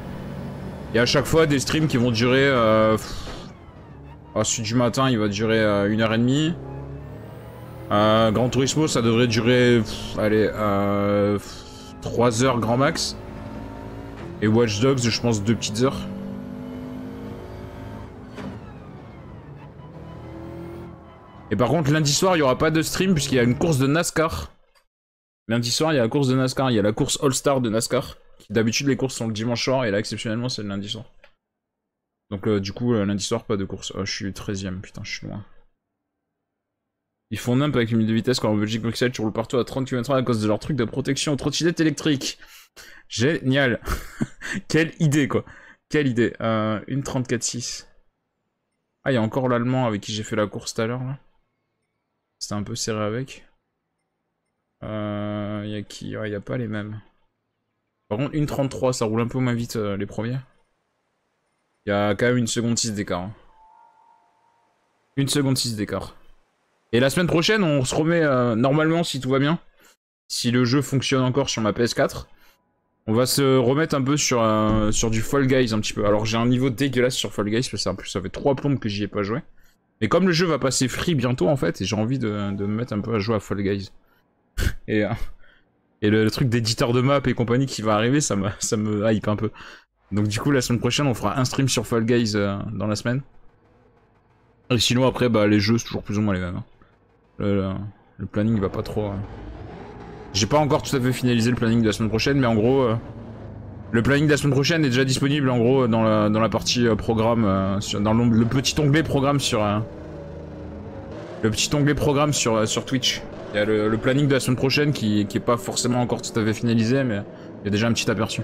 Et à chaque fois, des streams qui vont durer... celui du matin, il va durer 1h30. Gran Turismo, ça devrait durer... allez, 3 heures grand max. Et Watch Dogs, je pense 2 petites heures. Et par contre, lundi soir, il n'y aura pas de stream puisqu'il y a une course de NASCAR. Lundi soir, il y a la course de NASCAR, il y a la course All-Star de NASCAR. D'habitude, les courses sont le dimanche soir et là, exceptionnellement, c'est le lundi soir. Donc, du coup, lundi soir, pas de course. Oh, je suis 13ème, putain, je suis loin. Ils font nimp avec les limites de vitesse quand en Belgique, Bruxelles, tu roules partout à 30 km/h à cause de leur truc de protection aux trottinettes électriques. Génial. Quelle idée, quoi. Quelle idée. 1:34.6. Ah, il y a encore l'allemand avec qui j'ai fait la course tout à l'heure, là. C'était un peu serré avec. Il y a qui? Ouais, il y a pas les mêmes. Par contre, 1:33, ça roule un peu moins vite, les premiers. Il y a quand même 1 seconde 6 d'écart. Hein. 1 seconde 6 d'écart. Et la semaine prochaine, on se remet, normalement, si tout va bien, si le jeu fonctionne encore sur ma PS4, on va se remettre un peu sur du Fall Guys un petit peu. Alors j'ai un niveau dégueulasse sur Fall Guys, parce que ça fait 3 plombes que j'y ai pas joué. Mais comme le jeu va passer free bientôt, en fait, et j'ai envie de me mettre un peu à jouer à Fall Guys. Et le truc d'éditeur de map et compagnie qui va arriver, ça me hype un peu. Donc du coup, la semaine prochaine, on fera un stream sur Fall Guys dans la semaine. Et sinon, après, bah, les jeux, c'est toujours plus ou moins les mêmes. Hein. Le planning va pas trop... J'ai pas encore tout à fait finalisé le planning de la semaine prochaine, mais en gros... le planning de la semaine prochaine est déjà disponible, en gros, dans la partie programme, dans le petit onglet programme sur... le petit onglet programme sur Twitch. Il y a le planning de la semaine prochaine qui est pas forcément encore tout à fait finalisé, mais il y a déjà un petit aperçu.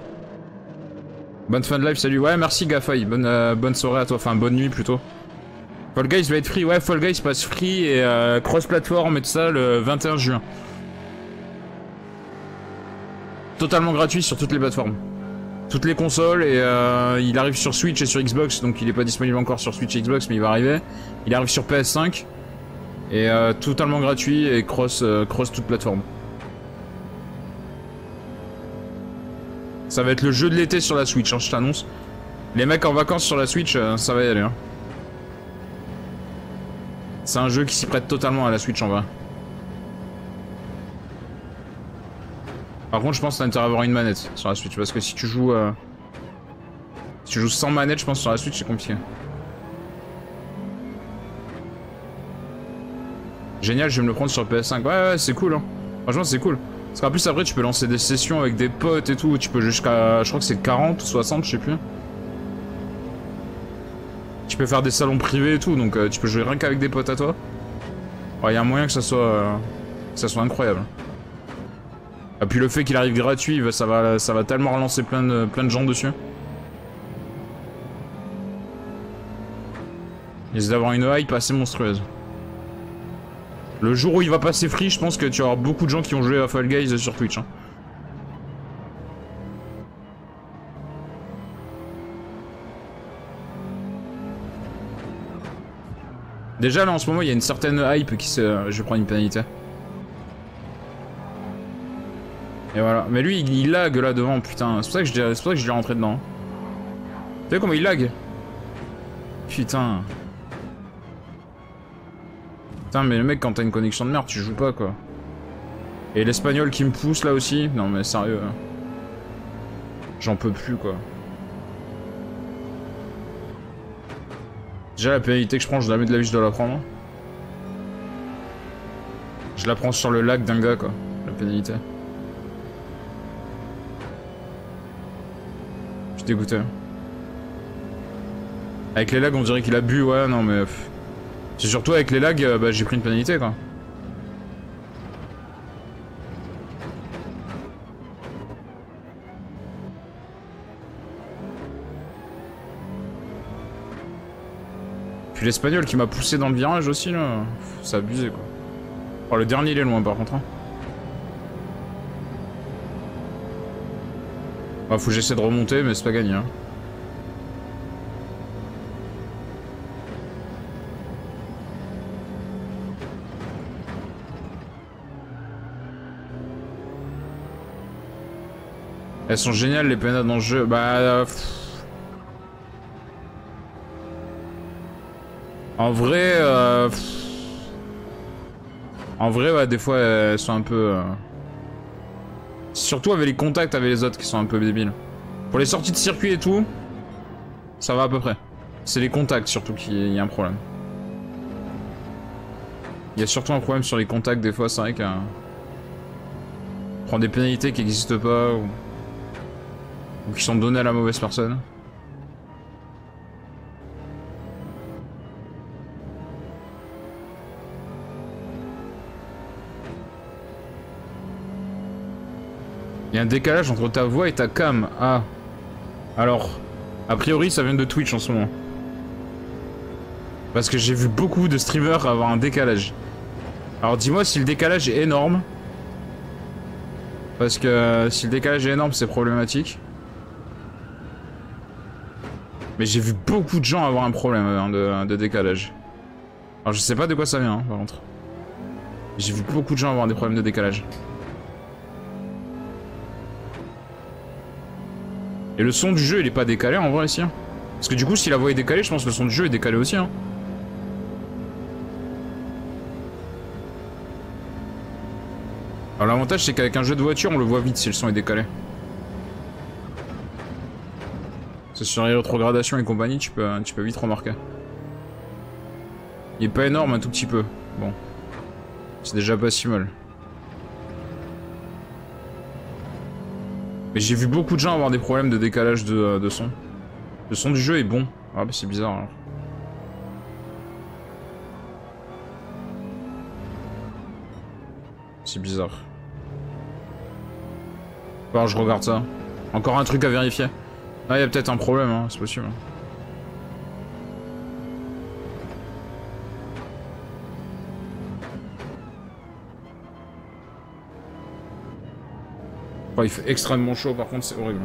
Bonne fin de live, salut. Ouais, merci Gafaï, bonne soirée à toi, enfin bonne nuit plutôt. Fall Guys va être free, ouais, Fall Guys passe free et cross-platform et tout ça le 21 juin. Totalement gratuit sur toutes les plateformes. Toutes les consoles et il arrive sur Switch et sur Xbox, donc il est pas disponible encore sur Switch et Xbox, mais il va arriver. Il arrive sur PS5 et totalement gratuit et cross toute plateforme. Ça va être le jeu de l'été sur la Switch, hein, je t'annonce. Les mecs en vacances sur la Switch, ça va y aller. Hein. C'est un jeu qui s'y prête totalement à la Switch en vrai. Par contre, je pense que t'as intérêt à avoir une manette sur la Switch, parce que si tu joues sans manette, je pense que sur la Switch c'est compliqué. Génial, je vais me le prendre sur PS5. Ouais, c'est cool, hein. Franchement, c'est cool. Parce qu'en plus, après, tu peux lancer des sessions avec des potes et tout. Tu peux jusqu'à, je crois que c'est 40 ou 60, je sais plus. Tu peux faire des salons privés et tout, donc tu peux jouer rien qu'avec des potes à toi. Ouais, y a un moyen que ça soit incroyable. Et puis le fait qu'il arrive gratuit, ça va tellement relancer plein de gens dessus. Il risque d'avoir une hype assez monstrueuse. Le jour où il va passer free, je pense que tu vas avoir beaucoup de gens qui ont joué à Fall Guys sur Twitch. Hein. Déjà là en ce moment il y a une certaine hype qui se... Je vais prendre une pénalité. Et voilà. Mais lui il lag là devant, putain. C'est pour ça que je l'ai rentré dedans. Tu sais comment il lag? Putain. Putain mais le mec quand t'as une connexion de merde tu joues pas quoi. Et l'espagnol qui me pousse là aussi. Non mais sérieux. J'en peux plus quoi. Déjà la pénalité que je prends, je jamais de la vie je dois la prendre. Je la prends sur le lac d'un gars quoi, la pénalité. Je suis dégoûté. Avec les lags on dirait qu'il a bu, ouais non mais... C'est surtout avec les lags, bah j'ai pris une pénalité quoi. Puis l'espagnol qui m'a poussé dans le virage aussi là, c'est abusé quoi. Oh le dernier il est loin par contre hein. Bah, faut que j'essaie de remonter mais c'est pas gagné hein. Elles sont géniales les pénades dans le jeu, bah... En vrai, ouais, des fois, elles sont un peu... Surtout avec les contacts avec les autres qui sont un peu débiles. Pour les sorties de circuit et tout, ça va à peu près. C'est les contacts surtout qu'il y a un problème. Il y a surtout un problème sur les contacts des fois, c'est vrai qu'on prend des pénalités qui n'existent pas ou qui sont données à la mauvaise personne. Il y a un décalage entre ta voix et ta cam. Ah. Alors, a priori ça vient de Twitch en ce moment. Parce que j'ai vu beaucoup de streamers avoir un décalage. Alors dis-moi si le décalage est énorme. Parce que si le décalage est énorme c'est problématique. Mais j'ai vu beaucoup de gens avoir un problème hein, de décalage. Alors je sais pas de quoi ça vient hein, par contre. J'ai vu beaucoup de gens avoir des problèmes de décalage. Et le son du jeu il est pas décalé en vrai ici hein. Parce que du coup si la voix est décalée je pense que le son du jeu est décalé aussi hein. Alors l'avantage c'est qu'avec un jeu de voiture on le voit vite si le son est décalé. C'est sur les rétrogradations et compagnie tu peux vite remarquer. Il est pas énorme un tout petit peu. Bon. C'est déjà pas si mal. Mais j'ai vu beaucoup de gens avoir des problèmes de décalage de son. Le son du jeu est bon. Ah bah c'est bizarre alors. C'est bizarre. Alors je regarde ça. Encore un truc à vérifier. Ah il y a peut-être un problème hein, c'est possible. Oh, il fait extrêmement chaud par contre c'est horrible.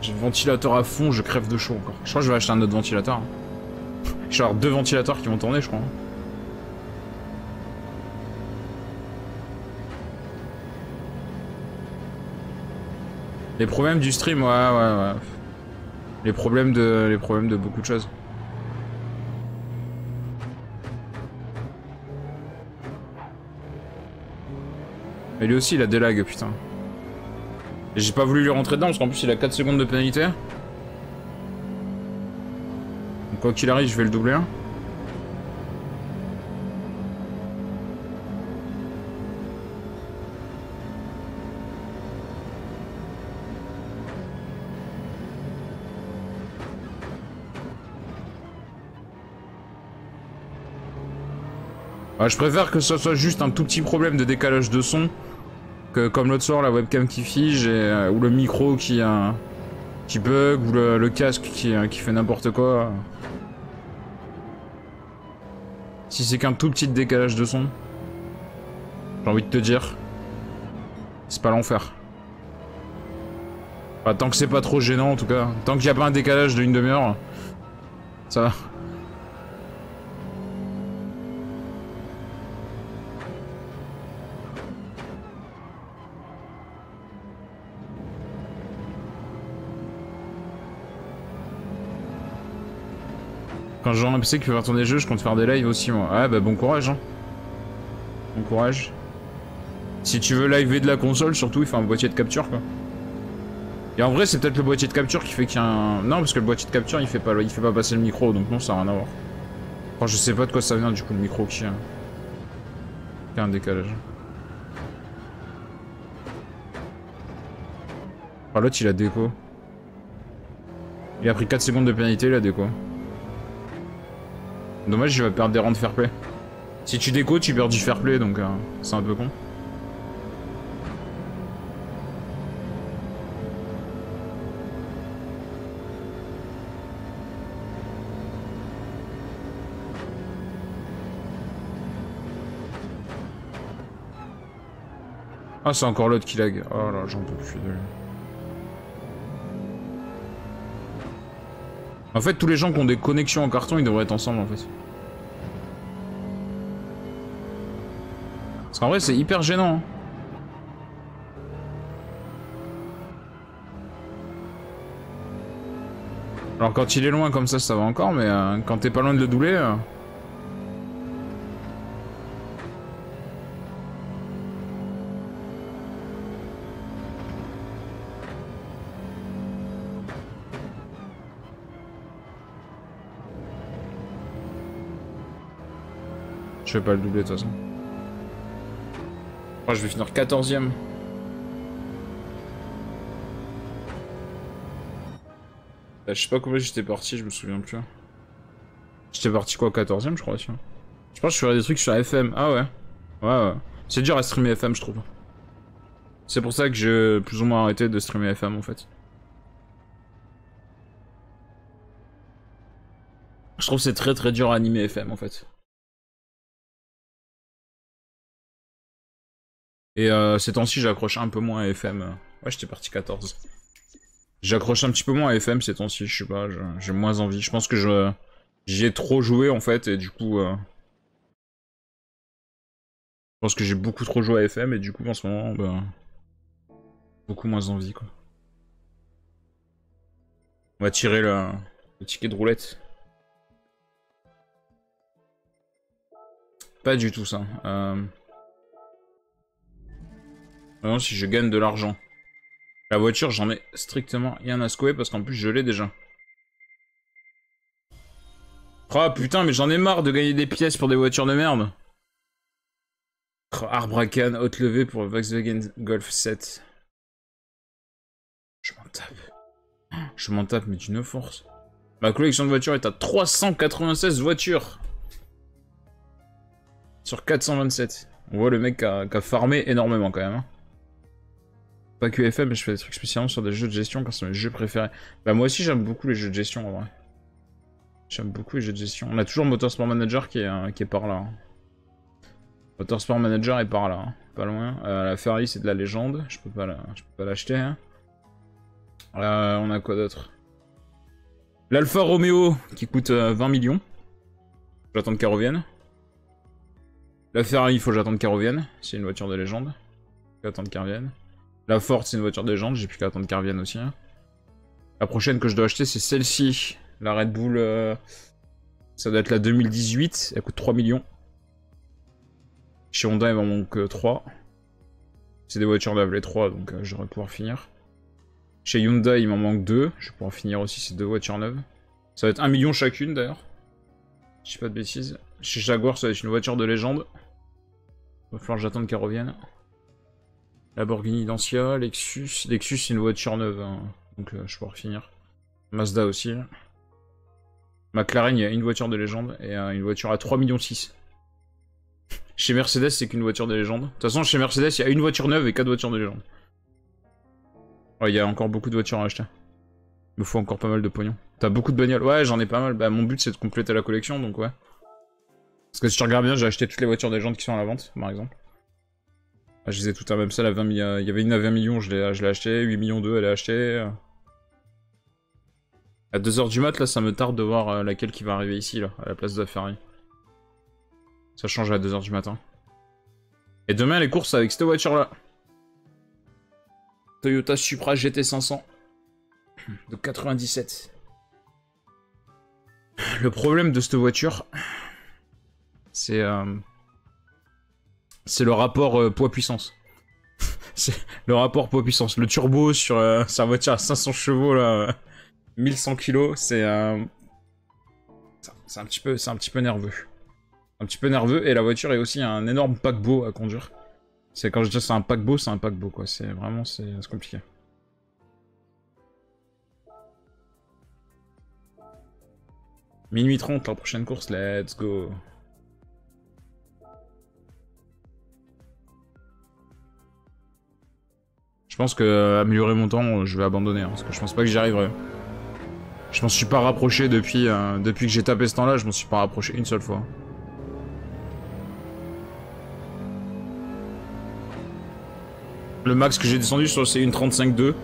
J'ai le ventilateur à fond, je crève de chaud encore. Je crois que je vais acheter un autre ventilateur. Je vais avoir 2 ventilateurs qui vont tourner je crois. Les problèmes du stream, ouais. Les problèmes de beaucoup de choses. Mais lui aussi il a des lags putain. Et j'ai pas voulu lui rentrer dedans parce qu'en plus il a 4 secondes de pénalité. Donc quoi qu'il arrive je vais le doubler. Ouais, je préfère que ce soit juste un tout petit problème de décalage de son que comme l'autre soir la webcam qui fige et, ou le micro qui bug ou le casque qui fait n'importe quoi. Si c'est qu'un tout petit décalage de son, j'ai envie de te dire, c'est pas l'enfer. Enfin, tant que c'est pas trop gênant en tout cas, tant qu'il n'y a pas un décalage d'une demi-heure, ça va. Quand j'aurai un PC qui peut faire tourner des jeux, je compte faire des lives aussi moi. Ouais bah bon courage hein. Bon courage. Si tu veux liver de la console, surtout il faut un boîtier de capture quoi. Et en vrai, c'est peut-être le boîtier de capture qui fait qu'il y a un... Non, parce que le boîtier de capture, il fait pas passer le micro, donc non, ça n'a rien à voir. Enfin, je sais pas de quoi ça vient, du coup, le micro qui a un décalage. Ah, l'autre, il a déco. Il a pris 4 secondes de pénalité, il a déco. Dommage, il va perdre des rangs de fair play. Si tu déco, tu perds du fair play, donc c'est un peu con. Ah, c'est encore l'autre qui lag. Oh là, j'en peux plus de lui. En fait, tous les gens qui ont des connexions en carton, ils devraient être ensemble, en fait. Parce qu'en vrai, c'est hyper gênant. Hein. Alors, quand il est loin comme ça va encore, mais quand t'es pas loin de le doubler... Je vais pas le doubler de toute façon. Oh, je vais finir 14ème. Bah, je sais pas combien j'étais parti, je me souviens plus. J'étais parti quoi, 14ème je crois, tiens. Je pense que je ferais des trucs sur FM. Ah ouais. Ouais. C'est dur à streamer FM, je trouve. C'est pour ça que j'ai plus ou moins arrêté de streamer FM en fait. Je trouve que c'est très dur à animer FM en fait. Et ces temps-ci, j'accroche un peu moins à FM. Ouais, j'étais parti 14. J'accroche un petit peu moins à FM ces temps-ci, je sais pas, j'ai moins envie. Je pense que j'y ai trop joué en fait, et du coup... je pense que j'ai beaucoup trop joué à FM, et du coup en ce moment, bah... beaucoup moins envie quoi. On va tirer le ticket de roulette. Pas du tout ça. Non, si je gagne de l'argent. La voiture, j'en ai strictement rien à secouer parce qu'en plus je l'ai déjà. Oh putain, mais j'en ai marre de gagner des pièces pour des voitures de merde. Oh, Arbracan, haute levée pour Volkswagen Golf 7. Je m'en tape. Je m'en tape, mais d'une force. Ma collection de voitures est à 396 voitures. Sur 427. On voit le mec qui a farmé énormément quand même. Hein. Pas que FM, mais je fais des trucs spécialement sur des jeux de gestion car c'est mes jeux préférés. Bah moi aussi j'aime beaucoup les jeux de gestion en vrai. J'aime beaucoup les jeux de gestion. On a toujours Motorsport Manager qui est par là. Hein. Motorsport Manager est par là, hein. Pas loin. La Ferrari c'est de la légende, je peux pas l'acheter. Hein. On a quoi d'autre? L'Alfa Romeo qui coûte 20 millions. J'attends qu'elle revienne. La Ferrari, il faut que j'attende qu'elle revienne. C'est une voiture de légende. J'attends qu'elle revienne. La Ford, c'est une voiture de légende. J'ai plus qu'à attendre qu'elle revienne aussi. Hein. La prochaine que je dois acheter, c'est celle-ci. La Red Bull. Ça doit être la 2018. Elle coûte 3 millions. Chez Honda, il m'en manque 3. C'est des voitures neuves, les 3, donc je devrais pouvoir finir. Chez Hyundai, il m'en manque 2. Je vais pouvoir finir aussi ces 2 voitures neuves. Ça va être 1 million chacune d'ailleurs. Je dis pas de bêtises. Chez Jaguar, ça va être une voiture de légende. Il va falloir que j'attende qu'elle revienne. Lamborghini Lancia, Lexus. Lexus, c'est une voiture neuve, hein. Donc je vais pouvoir finir. Mazda aussi. McLaren, il y a une voiture de légende et une voiture à 3,6 millions. Chez Mercedes, c'est qu'une voiture de légende. De toute façon, chez Mercedes, il y a une voiture neuve et 4 voitures de légende. Ouais, il y a encore beaucoup de voitures à acheter. Il me faut encore pas mal de pognon. T'as beaucoup de bagnoles? Ouais, j'en ai pas mal. Bah, mon but, c'est de compléter la collection, donc ouais. Parce que si tu regardes bien, j'ai acheté toutes les voitures de légende qui sont à la vente, par exemple. Je les ai toutes à même celle à 20 millions. Il y avait une à 20 millions, je l'ai acheté. 8 millions 2, elle est achetée. À 2h du mat, là, ça me tarde de voir laquelle qui va arriver ici, là, à la place de la Ferrari. Ça change à 2h du matin. Et demain, les courses avec cette voiture-là. Toyota Supra GT500. De 97. Le problème de cette voiture, c'est le rapport poids-puissance. le rapport poids-puissance. Le turbo sur sa voiture à 500 chevaux, là, 1100 kilos, c'est un petit peu nerveux. Un petit peu nerveux, et la voiture est aussi un énorme paquebot à conduire. C'est quand je dis c'est un paquebot, quoi. C'est vraiment, c'est compliqué. Minuit 30, la prochaine course, let's go. Je pense que améliorer mon temps, je vais abandonner, hein, parce que je pense pas que j'y arriverai. Je m'en suis pas rapproché depuis que j'ai tapé ce temps-là, je m'en suis pas rapproché une seule fois. Le max que j'ai descendu c'est une 35.2.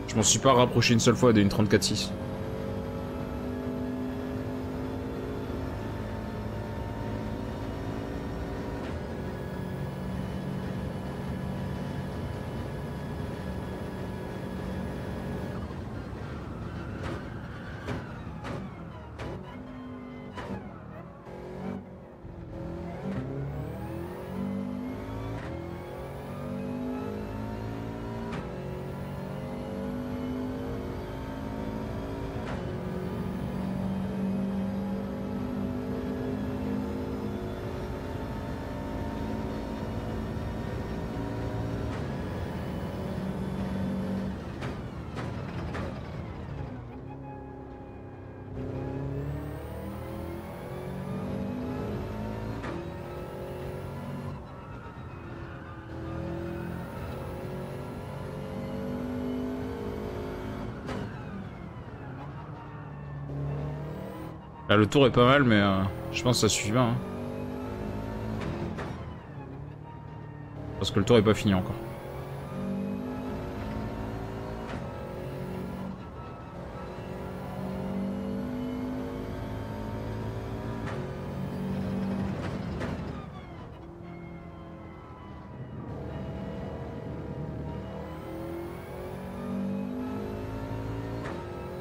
Je m'en suis pas rapproché une seule fois d'une 34.6. Là, le tour est pas mal, mais je pense que ça suffit bien. Hein. Parce que le tour est pas fini encore.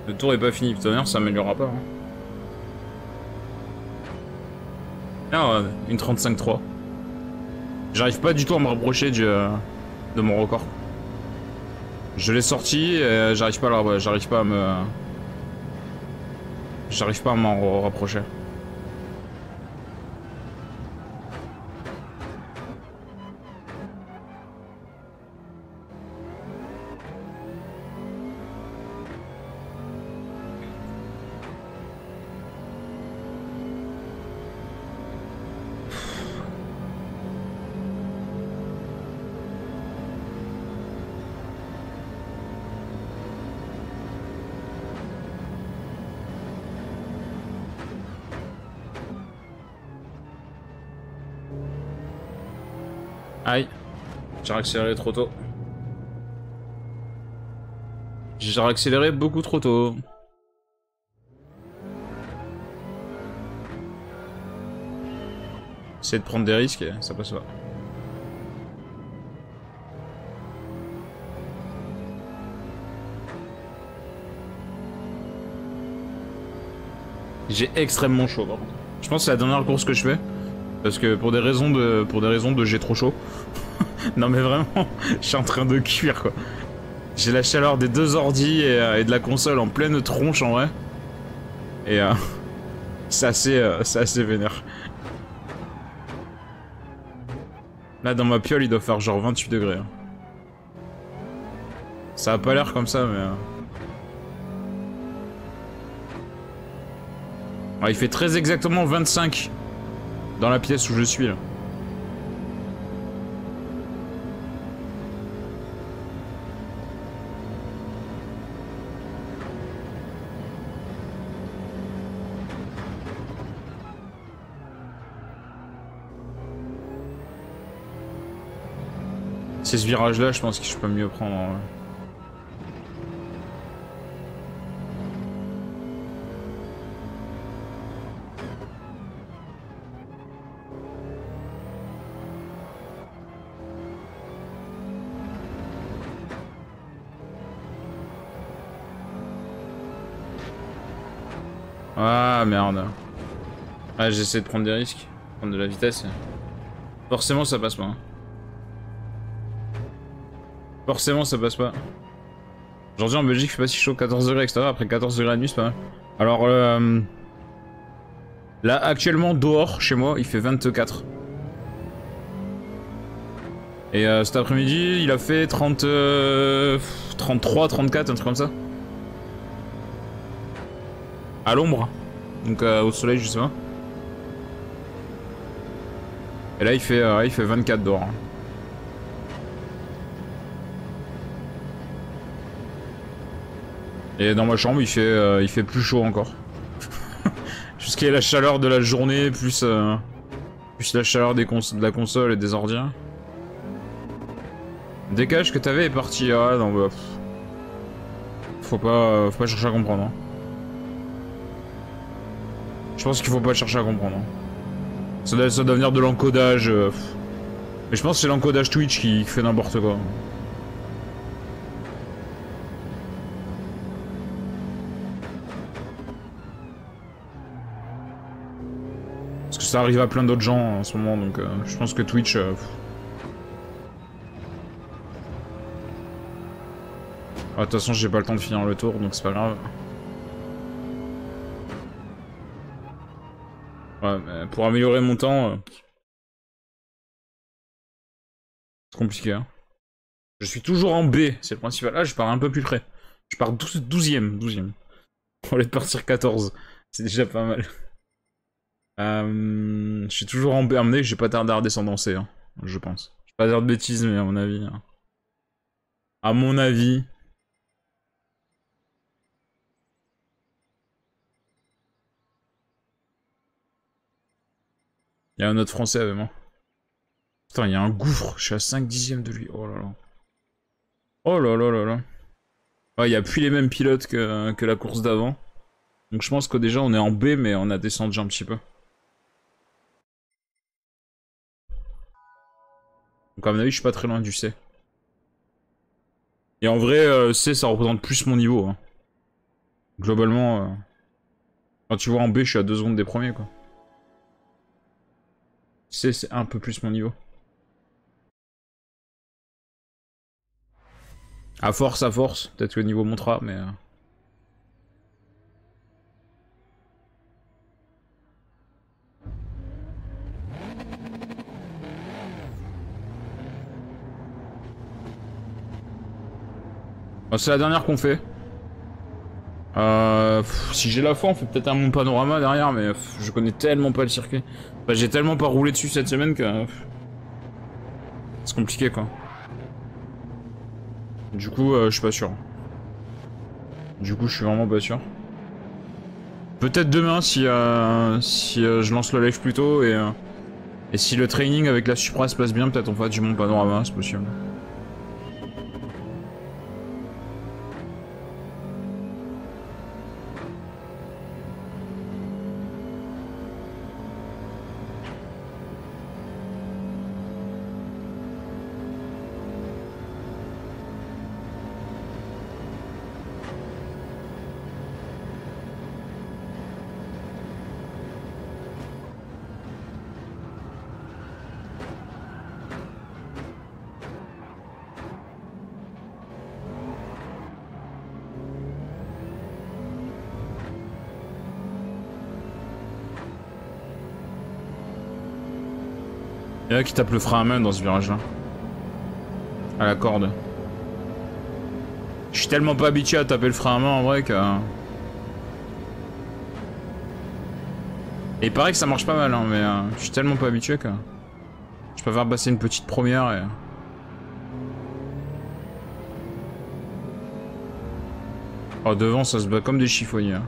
Le tour est pas fini, putain, d'ailleurs ça améliorera pas. Hein. Ah, une 35.3. J'arrive pas du tout à me rapprocher de mon record. Je l'ai sorti et j'arrive pas à m'en rapprocher. Aïe, j'ai accéléré trop tôt. J'ai accéléré beaucoup trop tôt. Essayer de prendre des risques et ça passe pas. J'ai extrêmement chaud par contre. Je pense que c'est la dernière course que je fais. Parce que pour des raisons de j'ai trop chaud. Non mais vraiment, je suis en train de cuire quoi. J'ai la chaleur des deux ordis et de la console en pleine tronche en vrai. Et c'est assez vénère. Là dans ma piole il doit faire genre 28 degrés. Hein. Ça a pas l'air comme ça mais... Ouais, il fait très exactement 25 dans la pièce où je suis là. C'est ce virage là, je pense que je peux mieux prendre. En vrai. Ah merde. Ah j'essaie de prendre des risques, prendre de la vitesse. Forcément ça passe pas. Hein. Forcément, ça passe pas. Aujourd'hui en Belgique, il fait pas si chaud, 14 degrés extérieur, après 14 degrés à nuit, c'est pas mal. Alors, là, actuellement, dehors, chez moi, il fait 24. Et cet après-midi, il a fait 30... 33, 34, un truc comme ça. À l'ombre. Donc au soleil, je sais pas. Et là, il fait 24 dehors. Et dans ma chambre, il fait plus chaud encore. Jusqu'à la chaleur de la journée, plus la chaleur de la console et des ordi. Le décalage que t'avais est parti. Ah non, bah... Faut pas chercher à comprendre. Hein. Je pense qu'il faut pas chercher à comprendre. Hein. Ça doit venir de l'encodage. Mais je pense que c'est l'encodage Twitch qui fait n'importe quoi. Parce que ça arrive à plein d'autres gens en ce moment, donc je pense que Twitch... Ah, de toute façon, j'ai pas le temps de finir le tour, donc c'est pas grave. Ouais, mais pour améliorer mon temps... c'est compliqué, hein. Je suis toujours en B, c'est le principal. Là, je pars un peu plus près. Je pars 12ème. Au lieu de partir 14. C'est déjà pas mal. Je suis toujours en B, à mon avis, j'ai pas tardé à redescendre en C, hein, je pense. Je vais pas dire de bêtises, mais à mon avis... Hein. À mon avis... Il y a un autre français avec moi. Putain, il y a un gouffre, je suis à 5 dixièmes de lui. Oh là là. Oh là là là là. Ouais, il y a plus les mêmes pilotes que la course d'avant. Donc je pense que déjà on est en B, mais on a descendu un petit peu. Donc à mon avis, je suis pas très loin du C. Et en vrai, C, ça représente plus mon niveau. Hein. Globalement, quand tu vois en B, je suis à 2 secondes des premiers, quoi. C, c'est un peu plus mon niveau. À force, peut-être que le niveau montera, mais... Bon, c'est la dernière qu'on fait. Si j'ai la foi, on fait peut-être un monde panorama derrière, mais je connais tellement pas le circuit. Enfin, j'ai tellement pas roulé dessus cette semaine que... c'est compliqué, quoi. Du coup, je suis pas sûr. Du coup, je suis vraiment pas sûr. Peut-être demain si je lance le live plus tôt et si le training avec la Supra se passe bien, peut-être on fera du monde panorama, c'est possible. Il y en a qui tape le frein à main dans ce virage là. À la corde. Je suis tellement pas habitué à taper le frein à main en vrai que... Et il paraît que ça marche pas mal, hein, mais je suis tellement pas habitué que... Je préfère passer une petite première et... Oh, devant ça se bat comme des chiffonniers. Hein.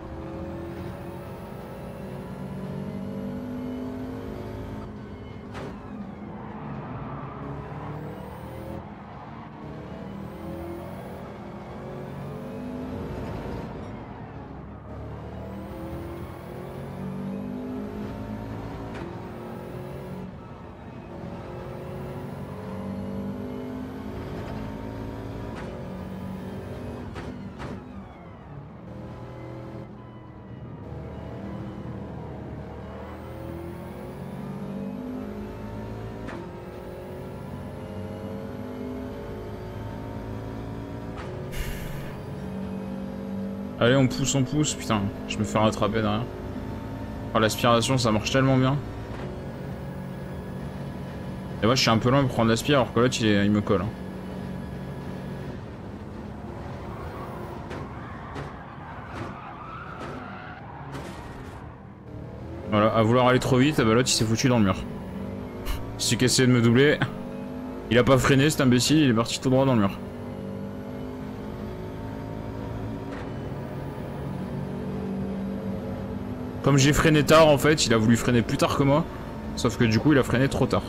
Allez, on pousse. Putain, je me fais rattraper derrière. Oh, l'aspiration, ça marche tellement bien. Et moi, je suis un peu loin pour prendre l'aspire, alors que l'autre, il me colle. Hein. Voilà, à vouloir aller trop vite, bah, l'autre, il s'est foutu dans le mur. Celui qui essayait de me doubler, il a pas freiné, cet imbécile, il est parti tout droit dans le mur. Comme j'ai freiné tard, en fait, il a voulu freiner plus tard que moi. Sauf que du coup, il a freiné trop tard.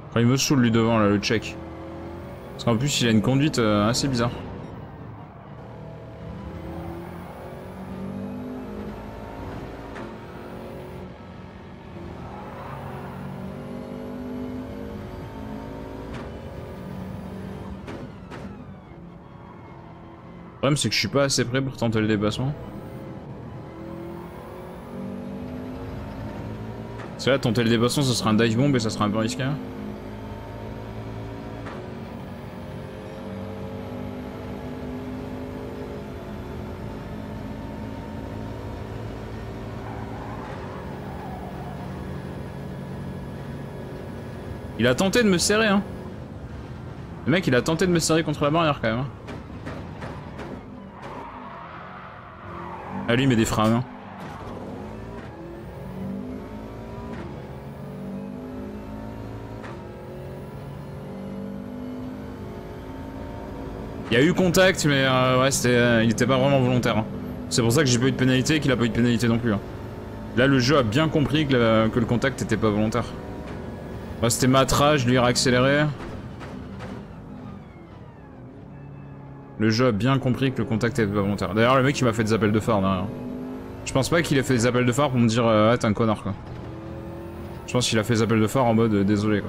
Enfin, il me saoule lui devant, là, le check. Parce qu'en plus, il a une conduite assez bizarre. Le problème, c'est que je suis pas assez près pour tenter le dépassement. Parce que là, tenter le dépassement, ce sera un dive bomb et ça sera un peu risqué. Il a tenté de me serrer, hein. Le mec, il a tenté de me serrer contre la barrière, quand même. Hein. Ah, lui, il met des freins à main. Il y a eu contact, mais ouais, il était pas vraiment volontaire. Hein. C'est pour ça que j'ai pas eu de pénalité et qu'il a pas eu de pénalité non plus. Hein. Là, le jeu a bien compris que le contact était pas volontaire. Ouais, c'était matrage, lui réaccéléré. Le jeu a bien compris que le contact était pas volontaire. D'ailleurs, le mec, il m'a fait des appels de phare derrière. Je pense pas qu'il ait fait des appels de phare pour me dire ah, t'es un connard, quoi. Je pense qu'il a fait des appels de phare en mode désolé, quoi.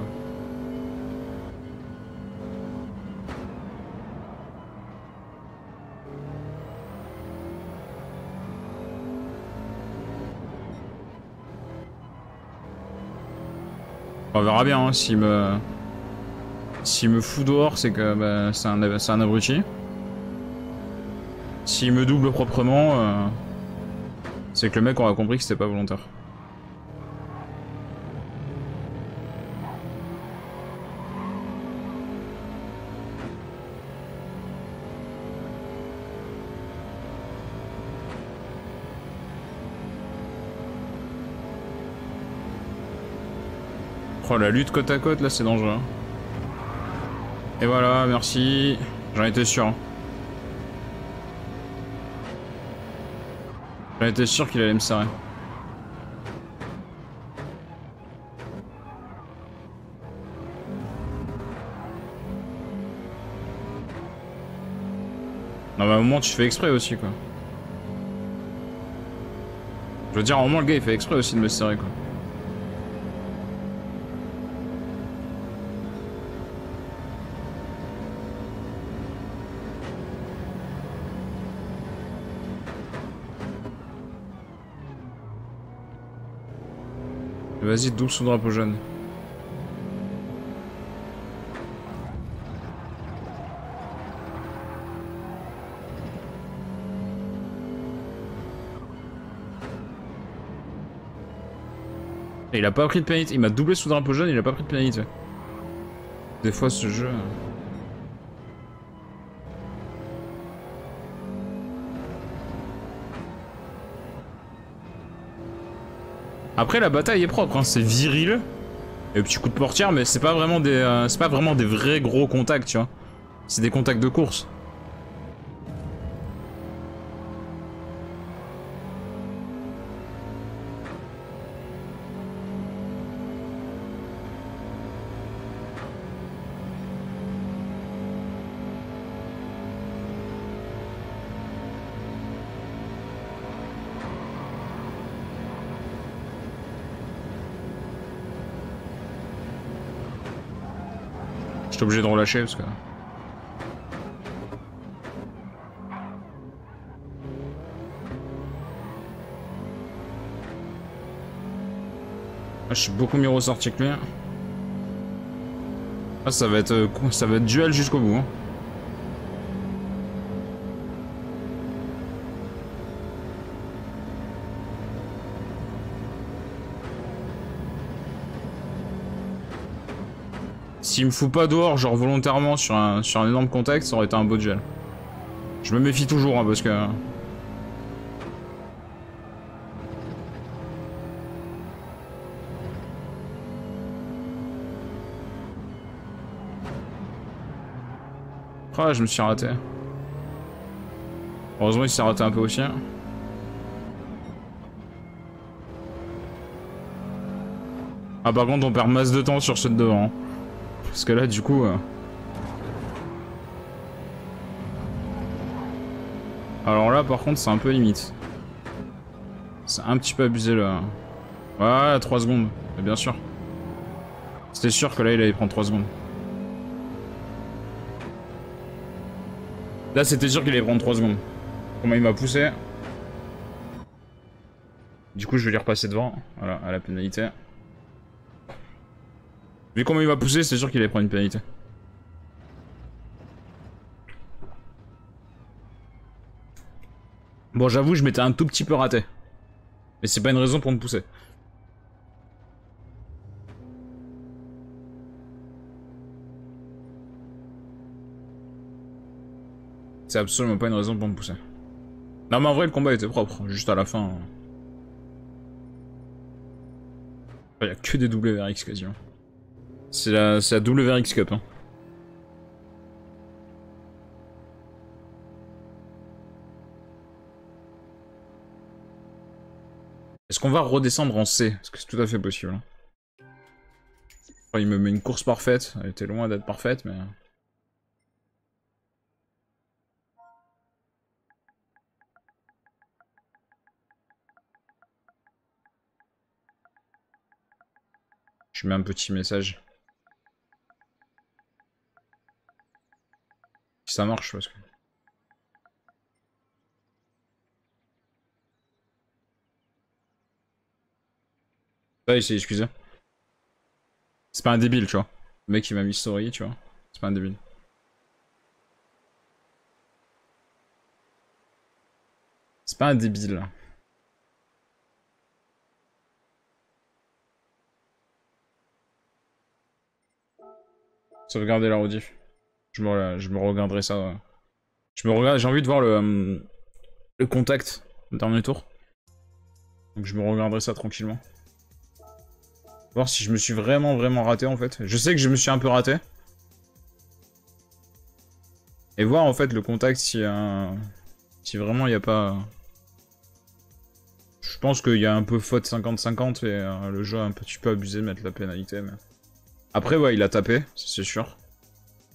On verra bien, hein, s'il me fout dehors, c'est que bah, c'est un abruti. S'il me double proprement, c'est que le mec aura compris que c'était pas volontaire. Oh, la lutte côte à côte, là, c'est dangereux. Et voilà, merci. J'en étais sûr. Hein. J'en étais sûr qu'il allait me serrer. Non, mais à un moment, tu fais exprès aussi, quoi. Je veux dire, à un moment, le gars, il fait exprès aussi de me serrer, quoi. Vas-y, double sous drapeau jaune. Et il a pas pris de pénalité. Il m'a doublé sous drapeau jaune, il a pas pris de pénalité. Des fois, ce jeu... Après, la bataille est propre, hein. C'est viril. Et petit coup de portière, mais c'est pas vraiment des vrais gros contacts, tu vois. C'est des contacts de course. J'étais obligé de relâcher parce que... Ah, je suis beaucoup mieux ressorti que lui. Ah, ça va être duel jusqu'au bout. Hein. S'il me fout pas dehors, genre volontairement sur un énorme contact, ça aurait été un beau duel. Je me méfie toujours hein, parce que... Ah, je me suis raté. Heureusement, il s'est raté un peu aussi. Ah, par contre, on perd masse de temps sur ceux de devant. Parce que là, du coup... Alors là, par contre, c'est un peu limite. C'est un petit peu abusé, là. Ouais, 3 secondes. Mais bien sûr. C'était sûr que là, il allait prendre 3 secondes. Là, c'était sûr qu'il allait prendre 3 secondes. Comment il m'a poussé. Du coup, je vais lui repasser devant. Voilà, à la pénalité. Vu comment il m'a poussé, c'est sûr qu'il allait prendre une pénalité. Bon, j'avoue, je m'étais un tout petit peu raté. Mais c'est pas une raison pour me pousser. C'est absolument pas une raison pour me pousser. Non mais en vrai le combat était propre, juste à la fin. Il y a que des WRX quasiment. C'est la WRX Cup. Hein. Est-ce qu'on va redescendre en C? Parce que c'est tout à fait possible. Enfin, il me met une course parfaite, elle était loin d'être parfaite mais... Je mets un petit message. Si ça marche parce que... Ah, il s'est excusé. C'est pas un débile, tu vois. Le mec il m'a mis story, tu vois. C'est pas un débile. C'est pas un débile. Sauvegarder la rediff. Je me regarderai ça. Ouais. J'ai envie de voir le contact au dernier tour. Donc je me regarderai ça tranquillement. Voir si je me suis vraiment raté en fait. Je sais que je me suis un peu raté. Et voir en fait le contact si vraiment il n'y a pas... Je pense qu'il y a un peu faute 50-50 et le jeu a un petit peu abusé de mettre la pénalité. Mais... Après ouais il a tapé, c'est sûr.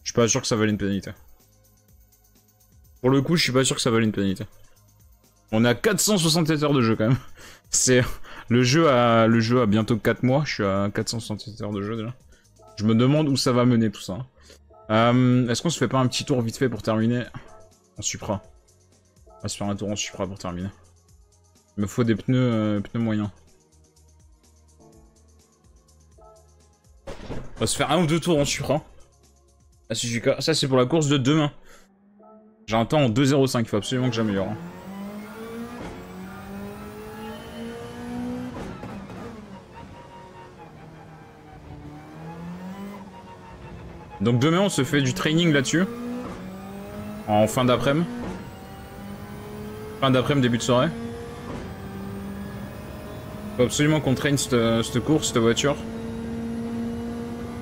Je suis pas sûr que ça valait une pénalité. Pour le coup je suis pas sûr que ça valait une pénalité. On est à 467 heures de jeu quand même. C'est... Le jeu a bientôt 4 mois, je suis à 467 heures de jeu déjà. Je me demande où ça va mener tout ça. Est-ce qu'on se fait pas un petit tour vite fait pour terminer en Supra? On va se faire un tour en Supra pour terminer. Il me faut des pneus moyens. On va se faire un ou deux tours en Supra. Ça c'est pour la course de demain. J'ai un temps en 2.05, il faut absolument que j'améliore. Donc demain on se fait du training là-dessus. En fin d'après-midi. Fin d'après-midi, début de soirée. Faut absolument qu'on traîne cette course, cette voiture.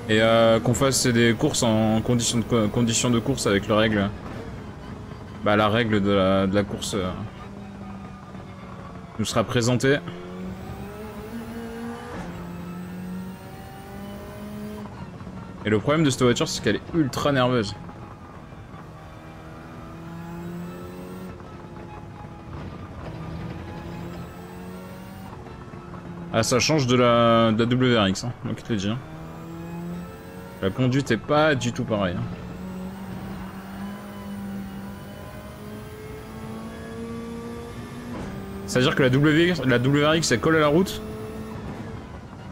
Et qu'on fasse des courses en conditions de course avec la règle. Bah la règle de la course nous sera présentée. Et le problème de cette voiture, c'est qu'elle est ultra nerveuse. Ah, ça change de la WRX, hein, donc je te le dis. Hein. La conduite est pas du tout pareille. Hein. C'est-à-dire que la WRX elle colle à la route.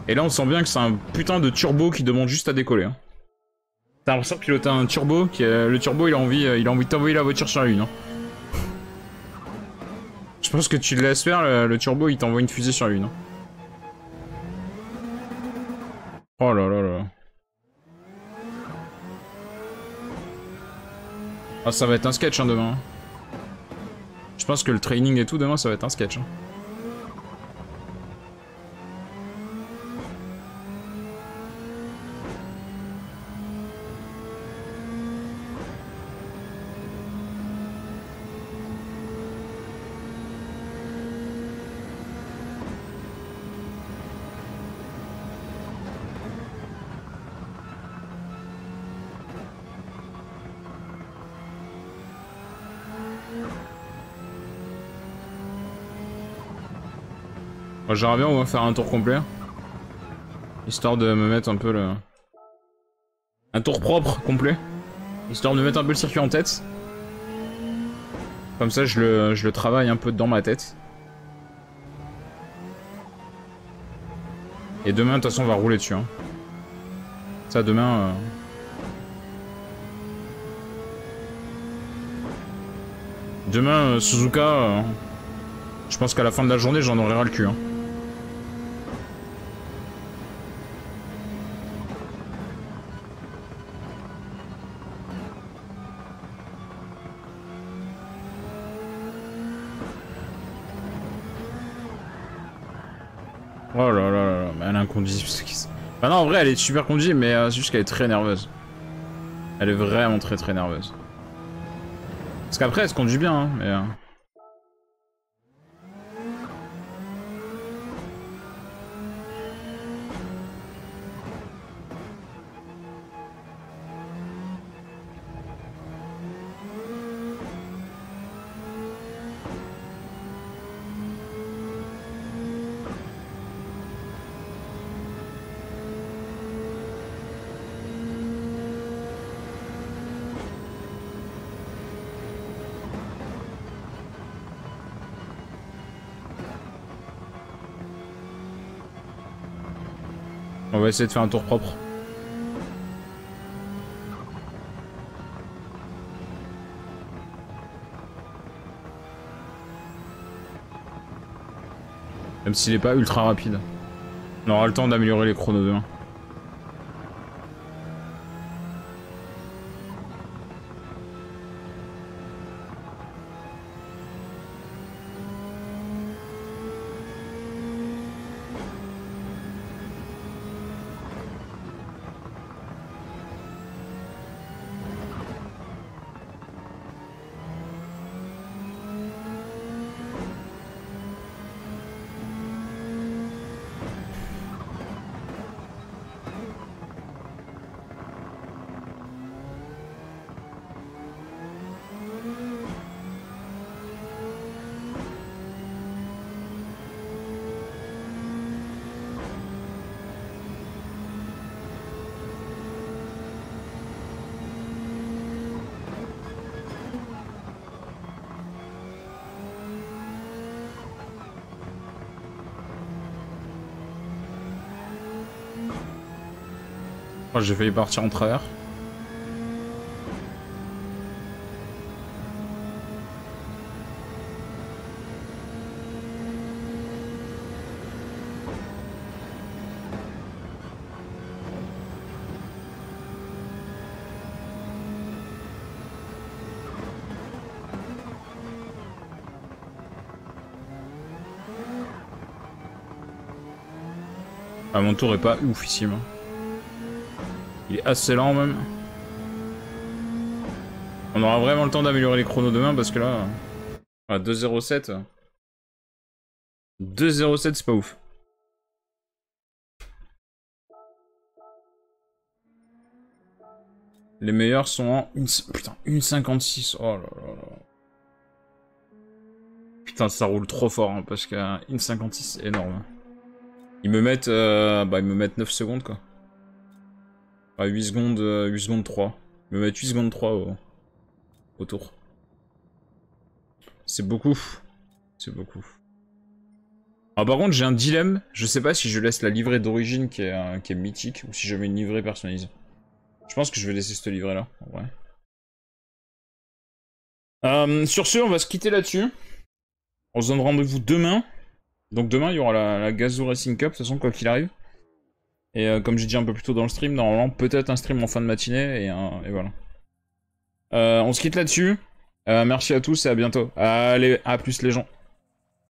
Et là on sent bien que c'est un putain de turbo qui demande juste à décoller. Hein. T'as l'impression de piloter un turbo, le turbo il a envie de t'envoyer la voiture sur la lune. Hein. Je pense que tu le laisses faire, le turbo il t'envoie une fusée sur la lune. Hein. Oh là là là. Ah ça va être un sketch hein, demain. Je pense que le training et tout demain ça va être un sketch. Hein. Moi j'aimerais bien on va faire un tour complet. Histoire de me mettre un peu le... Un tour propre, complet. Histoire de mettre un peu le circuit en tête. Comme ça je le travaille un peu dans ma tête. Et demain de toute façon on va rouler dessus. Hein. Ça demain... Demain Suzuka... Je pense qu'à la fin de la journée j'en aurai ras le cul. Hein. Oh là là là, mais elle est inconduisible. Bah non, en vrai, elle est super conduisible, mais c'est juste qu'elle est très nerveuse. Elle est vraiment très très nerveuse. Parce qu'après, elle se conduit bien, hein, mais... On va essayer de faire un tour propre. Même s'il est pas ultra rapide. On aura le temps d'améliorer les chronos demain. Oh, j'ai failli partir en travers. Ah, mon tour est pas oufissime. Il est assez lent même. On aura vraiment le temps d'améliorer les chronos demain parce que là... Ah, 2.07. 2.07 c'est pas ouf. Les meilleurs sont en... Putain, 1.56. Oh là là là. Putain, ça roule trop fort hein, parce qu'à 1.56 c'est énorme. Ils me mettent... ils me mettent 9 secondes quoi. Ah, 8 secondes 3. Je vais mettre 8 secondes 3 au tour. C'est beaucoup. C'est beaucoup. Alors par contre, j'ai un dilemme. Je sais pas si je laisse la livrée d'origine qui est mythique ou si je mets une livrée personnalisée. Je pense que je vais laisser cette livrée là, en vrai. Sur ce, on va se quitter là-dessus. On se donne rendez-vous demain. Donc demain, il y aura la Gazoo Racing Cup, de toute façon, quoi qu'il arrive. Et comme j'ai dit un peu plus tôt dans le stream, normalement, peut-être un stream en fin de matinée, et voilà. On se quitte là-dessus. Merci à tous et à bientôt. Allez, à plus les gens.